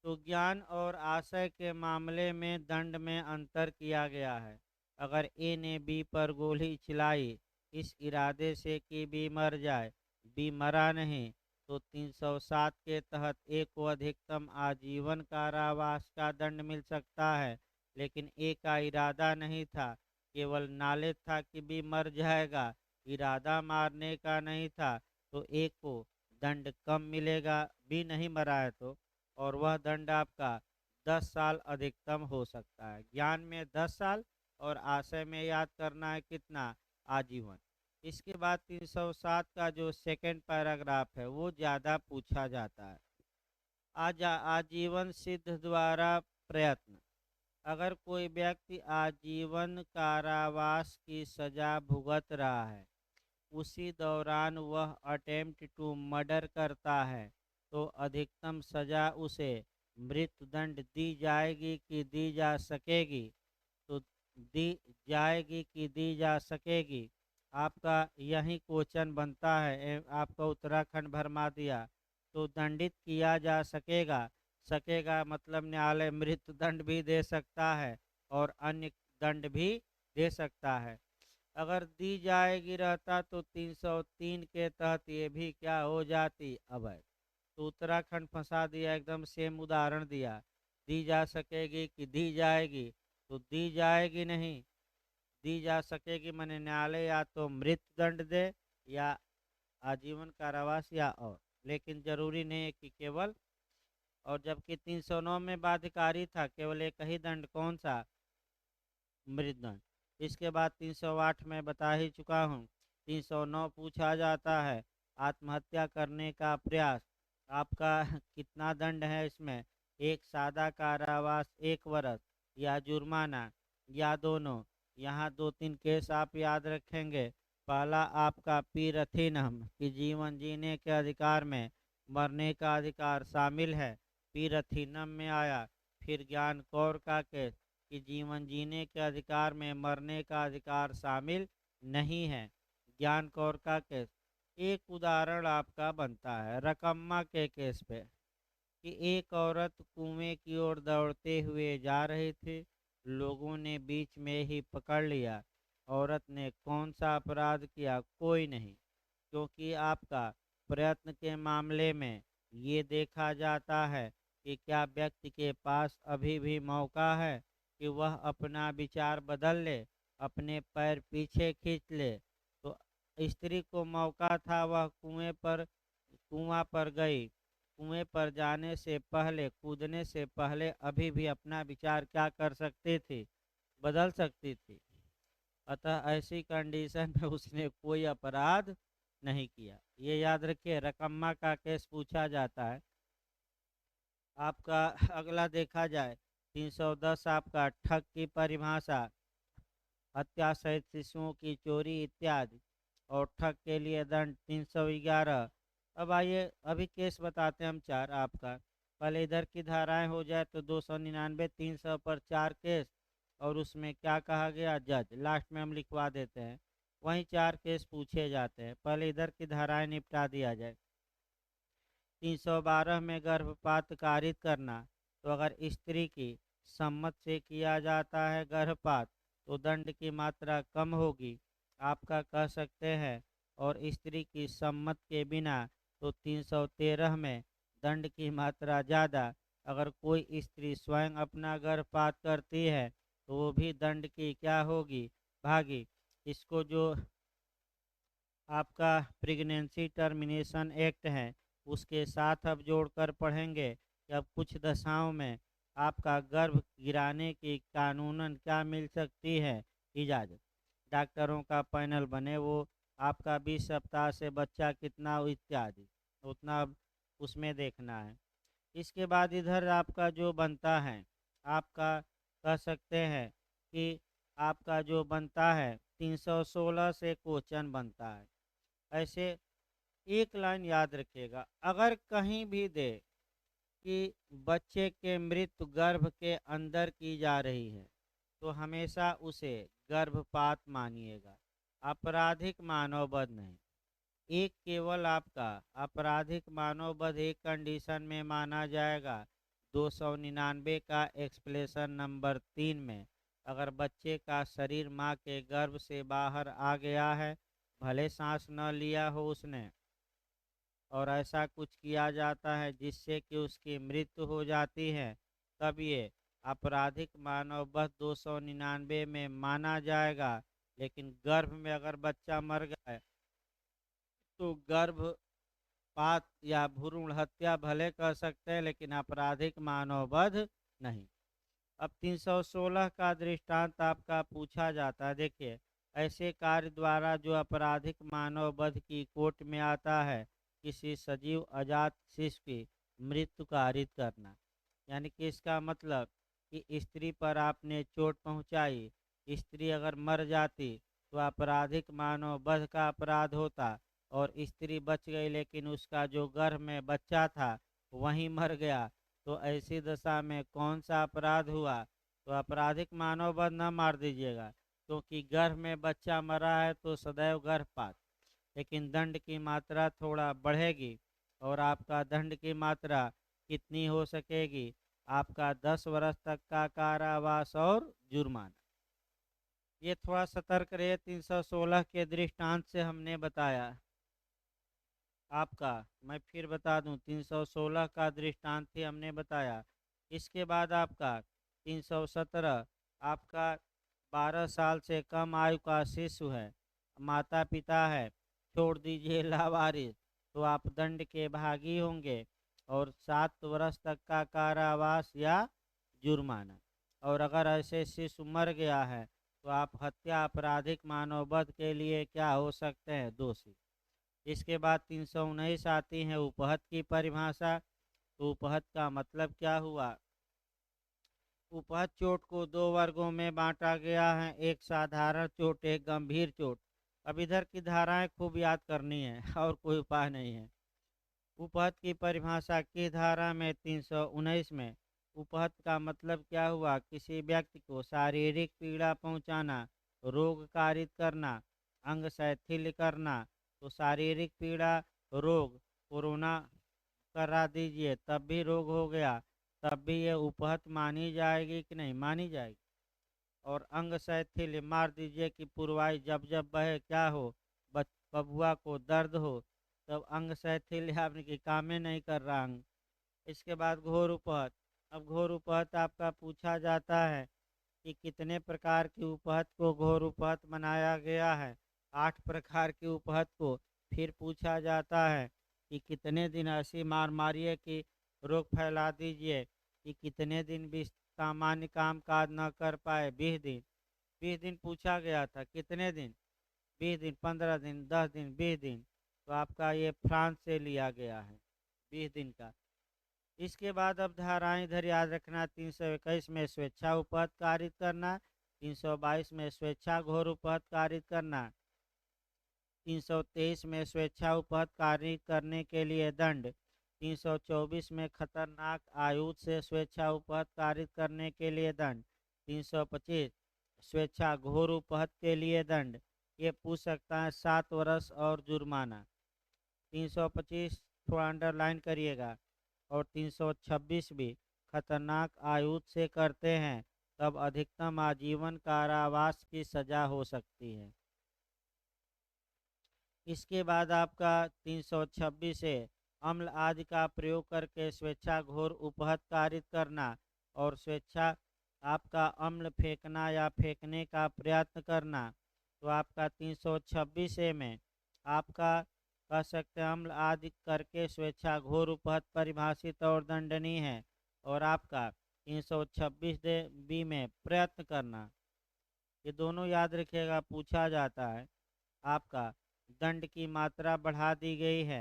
तो ज्ञान और आशय के मामले में दंड में अंतर किया गया है। अगर ए ने बी पर गोली चलाई इस इरादे से कि बी मर जाए, बी मरा नहीं, तो 307 के तहत ए को अधिकतम आजीवन कारावास का दंड मिल सकता है। लेकिन ए का इरादा नहीं था, केवल नॉलेज था कि बी मर जाएगा, इरादा मारने का नहीं था, तो ए को दंड कम मिलेगा, बी नहीं मरा है तो। और वह दंड आपका 10 साल अधिकतम हो सकता है। ज्ञान में 10 साल और आशय में याद करना है कितना? आजीवन। इसके बाद 307 का जो सेकंड पैराग्राफ है वो ज़्यादा पूछा जाता है। आजीवन सिद्ध द्वारा प्रयत्न, अगर कोई व्यक्ति आजीवन कारावास की सजा भुगत रहा है, उसी दौरान वह अटेम्प्ट टू मर्डर करता है, तो अधिकतम सजा उसे मृत्युदंड दी जाएगी कि दी जा सकेगी? तो दी जाएगी कि दी जा सकेगी। आपका यही क्वेश्चन बनता है, आपका उत्तराखंड भरमा दिया, तो दंडित किया जा सकेगा। सकेगा मतलब न्यायालय मृत्युदंड भी दे सकता है और अन्य दंड भी दे सकता है। अगर दी जाएगी रहता तो 303 के तहत ये भी क्या हो जाती? अवैध। तो उत्तराखंड फंसा दिया, एकदम सेम उदाहरण दिया, दी जा सकेगी कि दी जाएगी, तो दी जाएगी नहीं, दी जा सकेगी माने न्यायालय या तो मृत्युदंड दे या आजीवन कारावास या और, लेकिन जरूरी नहीं है कि केवल। और जबकि 309 में बाध्यकारी था, केवल एक ही दंड, कौन सा? मृत्युदंड। इसके बाद 308 में बता ही चुका हूँ, 309 पूछा जाता है आत्महत्या करने का प्रयास, आपका कितना दंड है इसमें, एक सादा कारावास 1 वर्ष या जुर्माना या दोनों। यहाँ 2-3 केस आप याद रखेंगे। पहला आपका पीरथिनम कि जीवन जीने के अधिकार में मरने का अधिकार शामिल है, पीरथिनम में आया। फिर ज्ञान कौर का केस कि जीवन जीने के अधिकार में मरने का अधिकार शामिल नहीं है, ज्ञान कौर का केस। एक उदाहरण आपका बनता है रकम्मा के केस पे कि एक औरत कुएं की ओर दौड़ते हुए जा रही थी, लोगों ने बीच में ही पकड़ लिया। औरत ने कौन सा अपराध किया, कोई नहीं, क्योंकि आपका प्रयत्न के मामले में ये देखा जाता है कि क्या व्यक्ति के पास अभी भी मौका है कि वह अपना विचार बदल ले, अपने पैर पीछे खींच ले। तो स्त्री को मौका था, वह कुआं पर गई, कुएं पर जाने से पहले, कूदने से पहले अभी भी अपना विचार क्या कर सकती थी, बदल सकती थी। अतः ऐसी कंडीशन में उसने कोई अपराध नहीं किया। ये याद रखिए, रकम्मा का केस पूछा जाता है। आपका अगला देखा जाए 310 आपका ठग की परिभाषा, हत्या सहित शिशुओं की चोरी इत्यादि, और ठग के लिए दंड 311। अब आइए अभी केस बताते हैं हम 4 आपका। पहले इधर की धाराएं हो जाए तो 299 300 पर 4 केस, और उसमें क्या कहा गया, जज लास्ट में हम लिखवा देते हैं, वहीं 4 केस पूछे जाते हैं। पहले इधर की धाराएं निपटा दिया जाए। 312 में गर्भपात कारित करना, तो अगर स्त्री की सम्मत से किया जाता है गर्भपात तो दंड की मात्रा कम होगी, आपका कह सकते हैं। और स्त्री की सम्मत के बिना तो 313 में दंड की मात्रा ज़्यादा। अगर कोई स्त्री स्वयं अपना गर्भपात करती है तो वो भी दंड की क्या होगी, भागी। इसको जो आपका प्रेगनेंसी टर्मिनेशन एक्ट है उसके साथ अब जोड़कर पढ़ेंगे कि अब कुछ दशाओं में आपका गर्भ गिराने की कानूनन क्या मिल सकती है इजाज़त। डॉक्टरों का पैनल बने, वो आपका 20 सप्ताह से बच्चा कितना इत्यादि उतना अब उसमें देखना है। इसके बाद इधर आपका जो बनता है, आपका कह सकते हैं कि आपका जो बनता है 316 से क्वेश्चन बनता है। ऐसे एक लाइन याद रखिएगा, अगर कहीं भी दे कि बच्चे के मृत्यु गर्भ के अंदर की जा रही है तो हमेशा उसे गर्भपात मानिएगा, आपराधिक मानववध नहीं। एक केवल आपका आपराधिक मानववध एक कंडीशन में माना जाएगा, 299 का एक्सप्लेशन नंबर 3 में, अगर बच्चे का शरीर माँ के गर्भ से बाहर आ गया है, भले सांस न लिया हो उसने, और ऐसा कुछ किया जाता है जिससे कि उसकी मृत्यु हो जाती है, तब ये आपराधिक मानववध 299 में माना जाएगा। लेकिन गर्भ में अगर बच्चा मर गया है तो गर्भपात या भ्रूण हत्या भले कर सकते हैं, लेकिन आपराधिक मानववध नहीं। अब 316 का दृष्टांत आपका पूछा जाता है। देखिए, ऐसे कार्य द्वारा जो आपराधिक मानववध की कोर्ट में आता है, किसी सजीव अजात शिशु की मृत्यु कारित करना, यानी कि इसका मतलब कि स्त्री पर आपने चोट पहुंचाई, स्त्री अगर मर जाती तो आपराधिक मानववध का अपराध होता, और स्त्री बच गई लेकिन उसका जो गर्भ में बच्चा था वहीं मर गया, तो ऐसी दशा में कौन सा अपराध हुआ, तो आपराधिक मानववध न मार दीजिएगा, क्योंकि गर्भ में बच्चा मरा है तो सदैव गर्भपात। लेकिन दंड की मात्रा थोड़ा बढ़ेगी, और आपका दंड की मात्रा कितनी हो सकेगी, आपका 10 वर्ष तक का कारावास और जुर्माना। ये थोड़ा सतर्क रहे, 316 के दृष्टांत से हमने बताया आपका। मैं फिर बता दूं, 316 का दृष्टांत ही हमने बताया। इसके बाद आपका 317 आपका 12 साल से कम आयु का शिशु है, माता पिता है, छोड़ दीजिए लावारिस, तो आप दंड के भागी होंगे, और 7 वर्ष तक का कारावास या जुर्माना। और अगर ऐसे शिशु मर गया है तो आप हत्या आपराधिक मानववध के लिए क्या हो सकते हैं, दोषी। इसके बाद 319 आती है उपहत की परिभाषा। तो उपहत का मतलब क्या हुआ। उपहत चोट को दो वर्गों में बांटा गया है, एक साधारण चोट, एक गंभीर चोट। अब इधर की धाराएं खूब याद करनी है और कोई उपाय नहीं है। उपहत की परिभाषा की धारा में 319 में उपहत का मतलब क्या हुआ, किसी व्यक्ति को शारीरिक पीड़ा पहुंचाना, रोग कारित करना, अंग शिथिल करना। तो शारीरिक पीड़ा, रोग, कोरोना करा दीजिए तब भी रोग हो गया, तब भी ये उपहत मानी जाएगी कि नहीं मानी जाएगी। और अंग शिथिल मार दीजिए कि पुरवाई जब जब बहे क्या हो, बबुआ को दर्द हो, तब अंग शिथिल आपने कि कामे नहीं कर रहा अंग। इसके बाद घोर उपहत। अब घोर उपहत आपका पूछा जाता है कि कितने प्रकार की उपहत को घोर उपहत बनाया गया है। 8 प्रकार की उपहत को। फिर पूछा जाता है कि कितने दिन ऐसी मार मारिए कि रोग फैला दीजिए कि कितने दिन भी सामान्य काम काज न कर पाए, 20 दिन। 20 दिन पूछा गया था, कितने दिन, 20 दिन, 15 दिन, 10 दिन, 20 दिन। तो आपका ये फ्रांस से लिया गया है 20 दिन का। इसके बाद अब धाराएं इधर याद रखना, 321 में स्वेच्छा उपहत कारित करना, 322 में स्वेच्छा घोर उपहत कारित करना, 323 में स्वेच्छा उपहत कारित करने के लिए दंड, 324 में खतरनाक आयुध से स्वेच्छा उपहत कारित करने के लिए दंड, 325 स्वेच्छा घोर उपहत के लिए दंड। ये पूछ सकता है 7 वर्ष और जुर्माना। 325 थोड़ा अंडरलाइन करिएगा। और 326 भी खतरनाक आयुध से करते हैं तब अधिकतम आजीवन कारावास की सजा हो सकती है। इसके बाद आपका 326 है अम्ल आदि का प्रयोग करके स्वेच्छा घोर उपहत कारित करना और स्वेच्छा आपका अम्ल फेंकना या फेंकने का प्रयत्न करना। तो आपका 326 में आपका कह सकते हैं अम्ल आदि करके स्वेच्छा घोर उपहत परिभाषित और दंडनीय है। और आपका 326 बी में प्रयत्न करना, ये दोनों याद रखिएगा, पूछा जाता है। आपका दंड की मात्रा बढ़ा दी गई है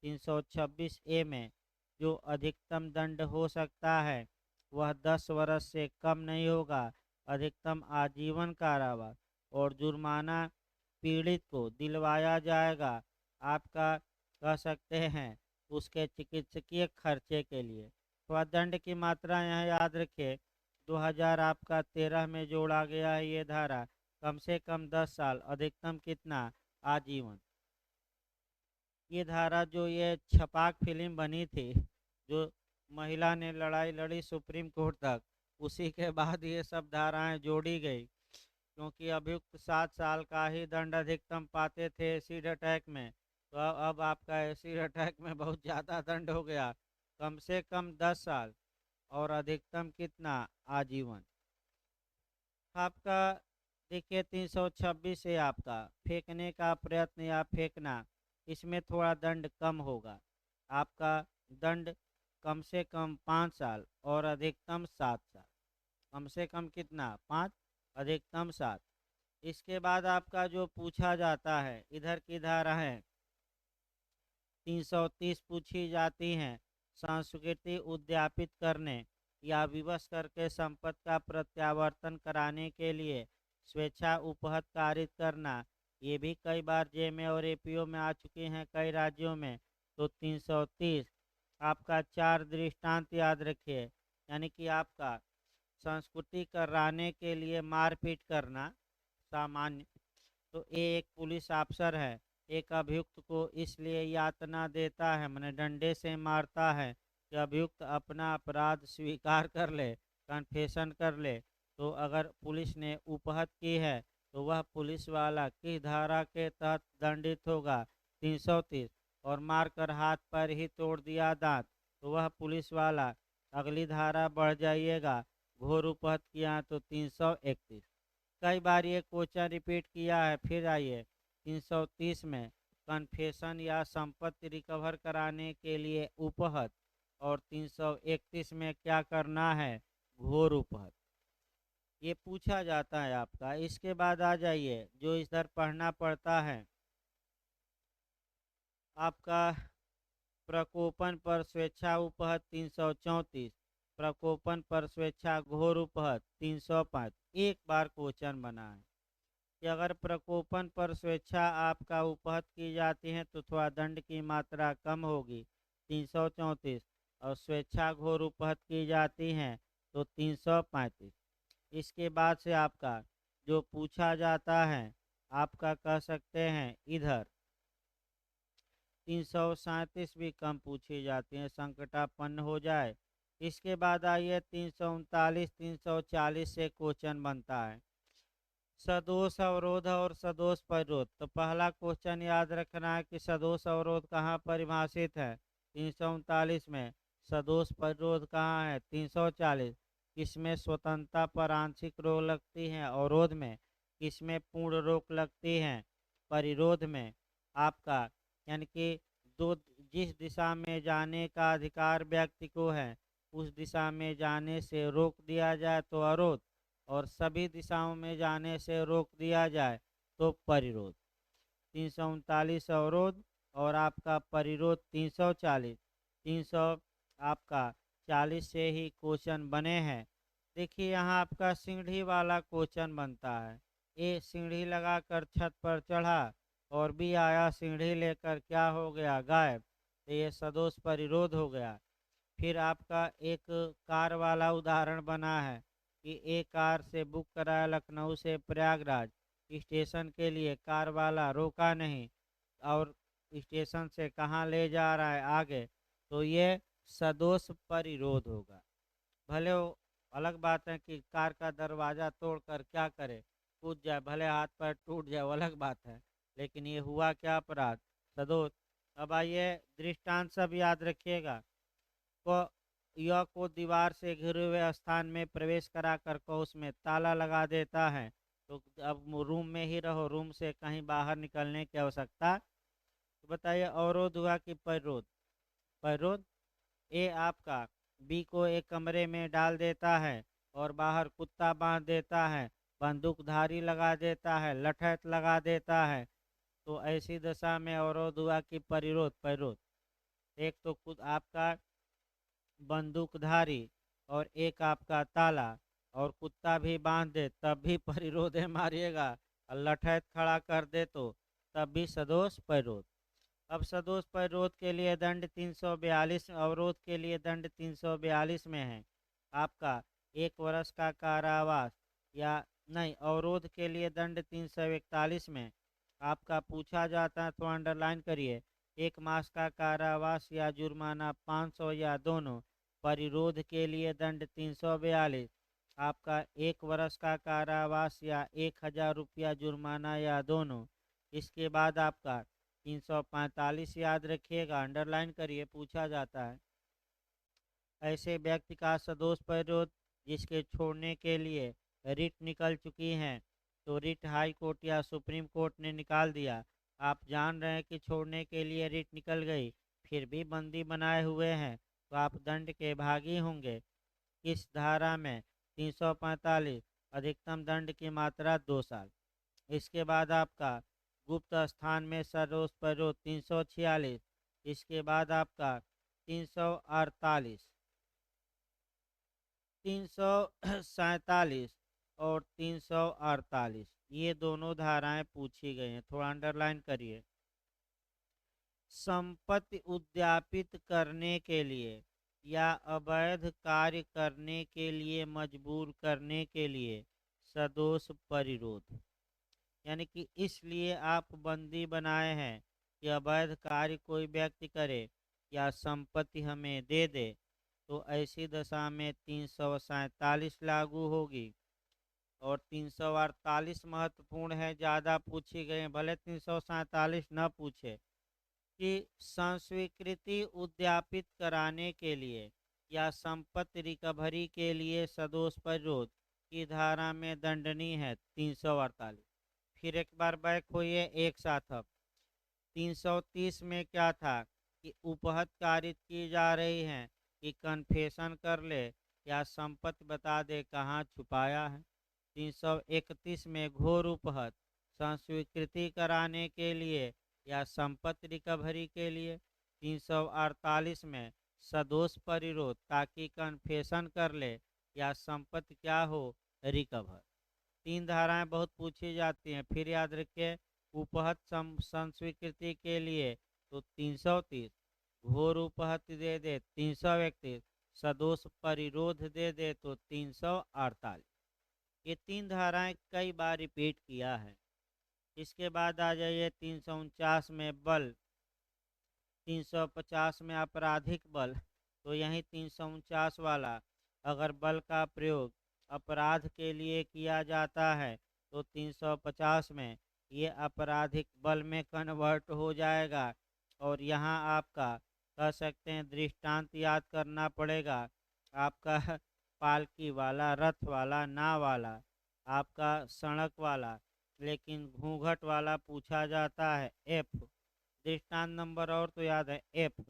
326 ए में। जो अधिकतम दंड हो सकता है वह 10 वर्ष से कम नहीं होगा, अधिकतम आजीवन कारावास। और जुर्माना पीड़ित को दिलवाया जाएगा आपका कह सकते हैं उसके चिकित्सकीय खर्चे के लिए। थोड़ा दंड की मात्रा यहाँ याद रखिए, 2000 आपका 13 में जोड़ा गया है ये धारा, कम से कम 10 साल, अधिकतम कितना, आजीवन। ये धारा जो ये छपाक फिल्म बनी थी, जो महिला ने लड़ाई लड़ी सुप्रीम कोर्ट तक, उसी के बाद ये सब धाराएं जोड़ी गई। क्योंकि अभियुक्त 7 साल का ही दंड अधिकतम पाते थे एसिड अटैक में, तो अब आपका एसिड अटैक में बहुत ज़्यादा दंड हो गया, कम से कम 10 साल और अधिकतम कितना, आजीवन। आपका देखिए 326 है आपका फेंकने का प्रयत्न या फेंकना, इसमें थोड़ा दंड कम होगा। आपका दंड कम से कम 5 साल और अधिकतम 7 साल। कम से कम कितना, 5, अधिकतम 7। इसके बाद आपका जो पूछा जाता है इधर की धारा है 330 पूछी जाती हैं, संस्कृति उद्यापित करने या विवश करके संपत्ति का प्रत्यावर्तन कराने के लिए स्वेच्छा उपहत कारित करना। ये भी कई बार जेमे और एपीओ में आ चुकी हैं कई राज्यों में। तो 330 आपका 4 दृष्टांत याद रखिए, यानी कि आपका संस्कृति कराने के लिए मारपीट करना सामान्य। तो ये एक पुलिस अफसर है, एक अभियुक्त को इसलिए यातना देता है, मैंने डंडे से मारता है कि अभियुक्त अपना अपराध स्वीकार कर ले, कन्फेशन कर ले। तो अगर पुलिस ने उपहत की है तो वह पुलिस वाला किस धारा के तहत दंडित होगा, 330। और मारकर हाथ पैर ही तोड़ दिया दांत तो वह पुलिस वाला, अगली धारा बढ़ जाइएगा, घोर उपहत किया तो 331। कई बार ये क्वेश्चन रिपीट किया है, फिर आइए 330 में कन्फेशन या संपत्ति रिकवर कराने के लिए उपहत, और 331 में क्या करना है, घोर उपहत। ये पूछा जाता है आपका। इसके बाद आ जाइए, जो इधर पढ़ना पड़ता है आपका, प्रकोपन पर स्वेच्छा उपहत 334, प्रकोपन पर स्वेच्छा घोर उपहत 305। एक बार क्वेश्चन बना है कि अगर प्रकोपन पर स्वेच्छा आपका उपहत की जाती है तो थोड़ा दंड की मात्रा कम होगी 334, और स्वेच्छा घोर उपहत की जाती है तो 335। इसके बाद से आपका जो पूछा जाता है आपका, कह सकते हैं इधर 337 भी कम पूछी जाती है, संकटापन्न हो जाए। इसके बाद आइए 339 340 से क्वेश्चन बनता है, सदोष अवरोध और सदोष परिरोध। तो पहला क्वेश्चन याद रखना है कि सदोष अवरोध कहाँ परिभाषित है, 339 में। सदोष परिरोध कहाँ है, 340। किसमें स्वतंत्रता पर आंशिक रोक लगती है, अवरोध में। किसमें पूर्ण रोक लगती है, परिरोध में। आपका यानी कि दो, जिस दिशा में जाने का अधिकार व्यक्ति को है उस दिशा में जाने से रोक दिया जाए तो अवरोध, और सभी दिशाओं में जाने से रोक दिया जाए तो परिरोध। 339 अवरोध और आपका परिरोध 340। 300 आपका 40 से ही क्वेश्चन बने हैं। देखिए यहाँ आपका सीढ़ी वाला क्वेश्चन बनता है। ए सीढ़ी लगाकर छत पर चढ़ा और बी आया सीढ़ी लेकर, क्या हो गया, गायब। तो ये सदोष परिरोध हो गया। फिर आपका एक कार वाला उदाहरण बना है कि एक कार से बुक कराया लखनऊ से प्रयागराज स्टेशन के लिए, कार वाला रोका नहीं और स्टेशन से कहाँ ले जा रहा है, आगे। तो ये सदोष परिरोध होगा। भले वो अलग बात है कि कार का दरवाज़ा तोड़कर क्या करे, कूद जाए, भले हाथ पैर टूट जाए, वो अलग बात है, लेकिन ये हुआ क्या, अपराध, सदोष। अब आइए दृष्टांत सब याद रखिएगा। को यह को दीवार से घिरे हुए स्थान में प्रवेश करा कर को उसमें ताला लगा देता है, तो अब रूम में ही रहो, रूम से कहीं बाहर निकलने की आवश्यकता। तो बताइए अवरोध हुआ कि परिरोध, परिरोध। ए आपका बी को एक कमरे में डाल देता है और बाहर कुत्ता बांध देता है, बंदूकधारी लगा देता है, लठैत लगा देता है, तो ऐसी दशा में अवरोध हुआ कि परिरोध, परिरोध। एक तो खुद आपका बंदूकधारी और एक आपका ताला और कुत्ता भी बांध दे तब भी परिरोध है, मारिएगा। और लठैत खड़ा कर दे तो तब भी सदोष परिरोध। अब सदोष परिरोध के लिए दंड 342, अवरोध के लिए दंड 342 में है आपका 1 वर्ष का कारावास, या नहीं, अवरोध के लिए दंड 341 में आपका पूछा जाता है, तो अंडरलाइन करिए, 1 मास का कारावास या जुर्माना 500 या दोनों। परिरोध के लिए दंड 342 आपका 1 वर्ष का कारावास या 1000 रुपया जुर्माना या दोनों। इसके बाद आपका 345 याद रखिएगा, अंडरलाइन करिए, पूछा जाता है, ऐसे व्यक्ति का सदोष परिरोध जिसके छोड़ने के लिए रिट निकल चुकी हैं, तो रिट हाई कोर्ट या सुप्रीम कोर्ट ने निकाल दिया, आप जान रहे हैं कि छोड़ने के लिए रिट निकल गई, फिर भी बंदी बनाए हुए हैं, तो आप दंड के भागी होंगे। किस धारा में, 345, अधिकतम दंड की मात्रा 2 साल। इसके बाद आपका गुप्त स्थान में सरोज परिरोध 346। इसके बाद आपका 348, 347 और 348, ये दोनों धाराएं पूछी गई हैं, थोड़ा अंडरलाइन करिए। संपत्ति उद्यापित करने के लिए या अवैध कार्य करने के लिए मजबूर करने के लिए सदोष परिरोध, यानी कि इसलिए आप बंदी बनाए हैं कि अवैध कार्य कोई व्यक्ति करे या संपत्ति हमें दे दे, तो ऐसी दशा में 347 लागू होगी। और 348 महत्वपूर्ण है, ज़्यादा पूछी गई, भले 347 न पूछे, कि संस्वीकृति उद्यापित कराने के लिए या संपत्ति रिकवरी के लिए सदोष परिरोध की धारा में दंडनीय है 348। फिर एक बार बैक होइए एक साथ। अब 330 में क्या था कि उपहत कारित की जा रही है, कि कन्फेशन कर ले या संपत्ति बता दे कहाँ छुपाया है। 331 331 में घोर उपहत संस्वीकृति कराने के लिए या संपत्ति रिकवरी के लिए। 348 में सदोष परिरोध ताकि कन्फेशन कर ले या संपत्ति क्या हो, रिकवर। तीन धाराएं बहुत पूछी जाती हैं, फिर याद रखिए। उपहत संस्वीकृति के लिए तो 330, घोर उपहत दे दे 331, सदोष परिरोध दे दे तो 348। ये तीन धाराएं कई बार रिपीट किया है। इसके बाद आ जाइए 349 में बल, 350 में आपराधिक बल। तो यही 349 वाला, अगर बल का प्रयोग अपराध के लिए किया जाता है तो 350 में ये आपराधिक बल में कन्वर्ट हो जाएगा। और यहाँ आपका कह सकते हैं दृष्टांत याद करना पड़ेगा। आपका पालकी वाला, रथ वाला, नाव वाला, आपका सड़क वाला, लेकिन घूंघट वाला पूछा जाता है। एफ दृष्टांत नंबर और तो याद है। एफ,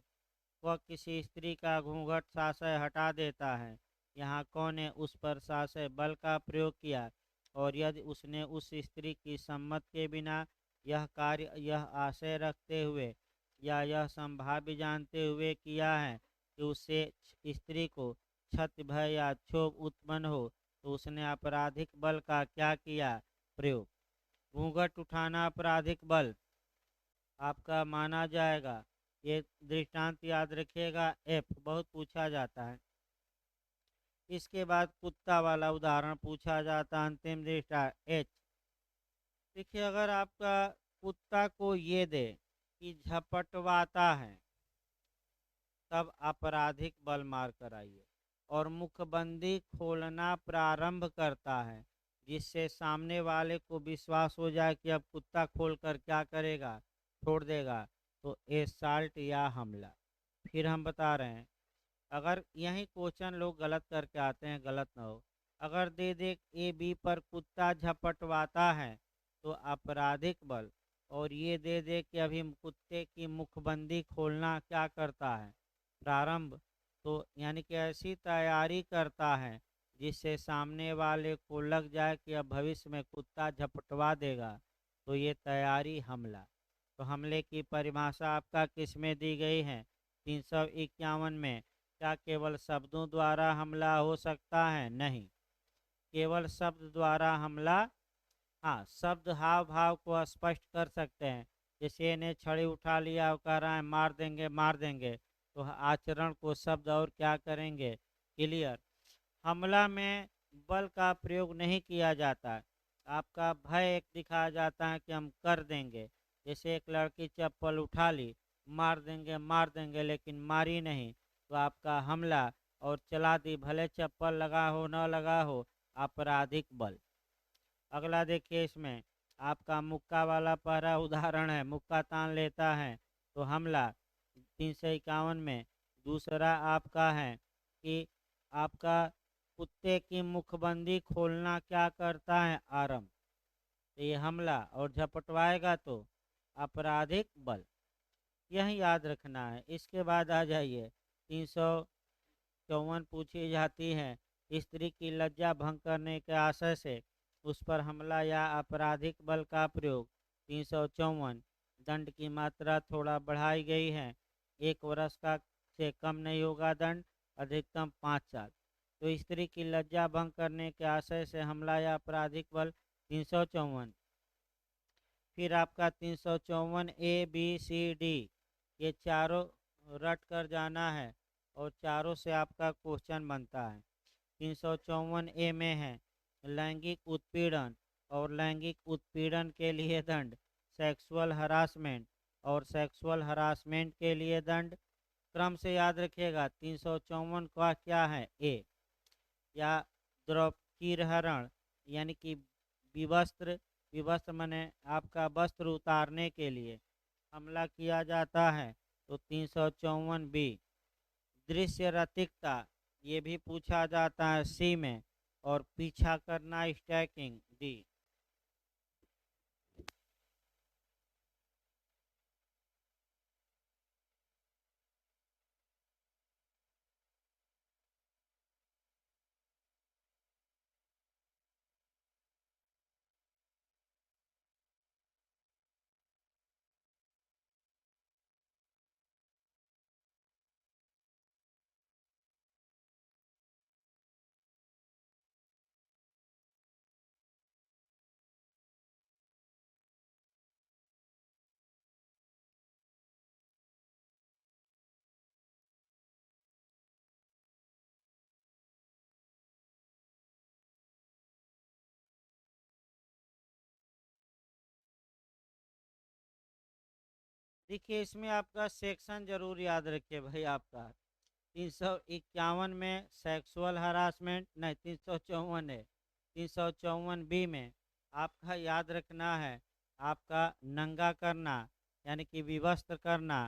वह किसी स्त्री का घूंघट साशय हटा देता है। यहाँ कौन ने उस पर साशय बल का प्रयोग किया, और यदि उसने उस स्त्री की सम्मति के बिना यह कार्य यह आशय रखते हुए या यह संभाव्य जानते हुए किया है कि उससे स्त्री को क्षति, भय या क्षोभ उत्पन्न हो, तो उसने आपराधिक बल का क्या किया, प्रयोग। घूंघट उठाना आपराधिक बल आपका माना जाएगा। ये दृष्टांत याद रखिएगा। एफ बहुत पूछा जाता है। इसके बाद कुत्ता वाला उदाहरण पूछा जाता है। अंतिम दृष्टांत एच। देखिए, अगर आपका कुत्ता को ये दे कि झपटवाता है, तब आपराधिक बल मार कर आइए। और मुखबंदी खोलना प्रारंभ करता है, जिससे सामने वाले को विश्वास हो जाए कि अब कुत्ता खोलकर क्या करेगा, छोड़ देगा, तो एसाल्ट या हमला। फिर हम बता रहे हैं, अगर यही क्वेश्चन लोग गलत करके आते हैं, गलत ना हो। अगर दे दे ए बी पर कुत्ता झपटवाता है तो आपराधिक बल, और ये दे दे कि अभी कुत्ते की मुखबंदी खोलना क्या करता है, प्रारंभ, तो यानी कि ऐसी तैयारी करता है जिससे सामने वाले को लग जाए कि अब भविष्य में कुत्ता झपटवा देगा, तो ये तैयारी हमला। तो हमले की परिभाषा आपका किस में दी गई है, 351 में। क्या केवल शब्दों द्वारा हमला हो सकता है? नहीं, केवल शब्द द्वारा हमला, हाँ, शब्द हाव भाव को स्पष्ट कर सकते हैं। जैसे ने छड़ी उठा लिया और कह रहा है मार देंगे मार देंगे, तो आचरण को शब्द और क्या करेंगे, क्लियर। हमला में बल का प्रयोग नहीं किया जाता। आपका भय एक दिखाया जाता है कि हम कर देंगे। जैसे एक लड़की चप्पल उठा ली, मार देंगे, लेकिन मारी नहीं, तो आपका हमला, और चला दी, भले चप्पल लगा हो न लगा हो, आपराधिक बल। अगला देखिए, इसमें आपका मुक्का वाला पहला उदाहरण है, मुक्का तान लेता है तो हमला 351 में। दूसरा आपका है कि आपका कुत्ते की मुखबंदी खोलना क्या करता है, आरंभ, तो ये हमला, और झपटवाएगा तो आपराधिक बल। यही याद रखना है। इसके बाद आ जाइए 354 पूछी जाती है, स्त्री की लज्जा भंग करने के आशय से उस पर हमला या आपराधिक बल का प्रयोग। 354, दंड की मात्रा थोड़ा बढ़ाई गई है, 1 वर्ष का से कम नहीं होगा दंड, अधिकतम 5 साल। तो स्त्री की लज्जा भंग करने के आशय से हमला या आपराधिक बल 354। फिर आपका 354 ए बी सी डी, ये चारों रट कर जाना है और चारों से आपका क्वेश्चन बनता है। 354 ए में है लैंगिक उत्पीड़न, और लैंगिक उत्पीड़न के लिए दंड, सेक्सुअल हरासमेंट, और सेक्सुअल हरासमेंट के लिए दंड। क्रम से याद रखिएगा। 354 का क्या है, ए, या द्रवकीरहरण, यानी कि विवस्त्र, विवस्त्र माने आपका वस्त्र उतारने के लिए हमला किया जाता है, तो 354 बी। दृश्य रतिकता, ये भी पूछा जाता है, सी में। और पीछा करना, स्टैकिंग, डी। देखिए इसमें आपका सेक्शन जरूर याद रखिए भाई आपका 351 में सेक्सुअल हरासमेंट, नहीं 354 है, 354 बी में आपका याद रखना है आपका नंगा करना यानी कि विवस्त्र करना।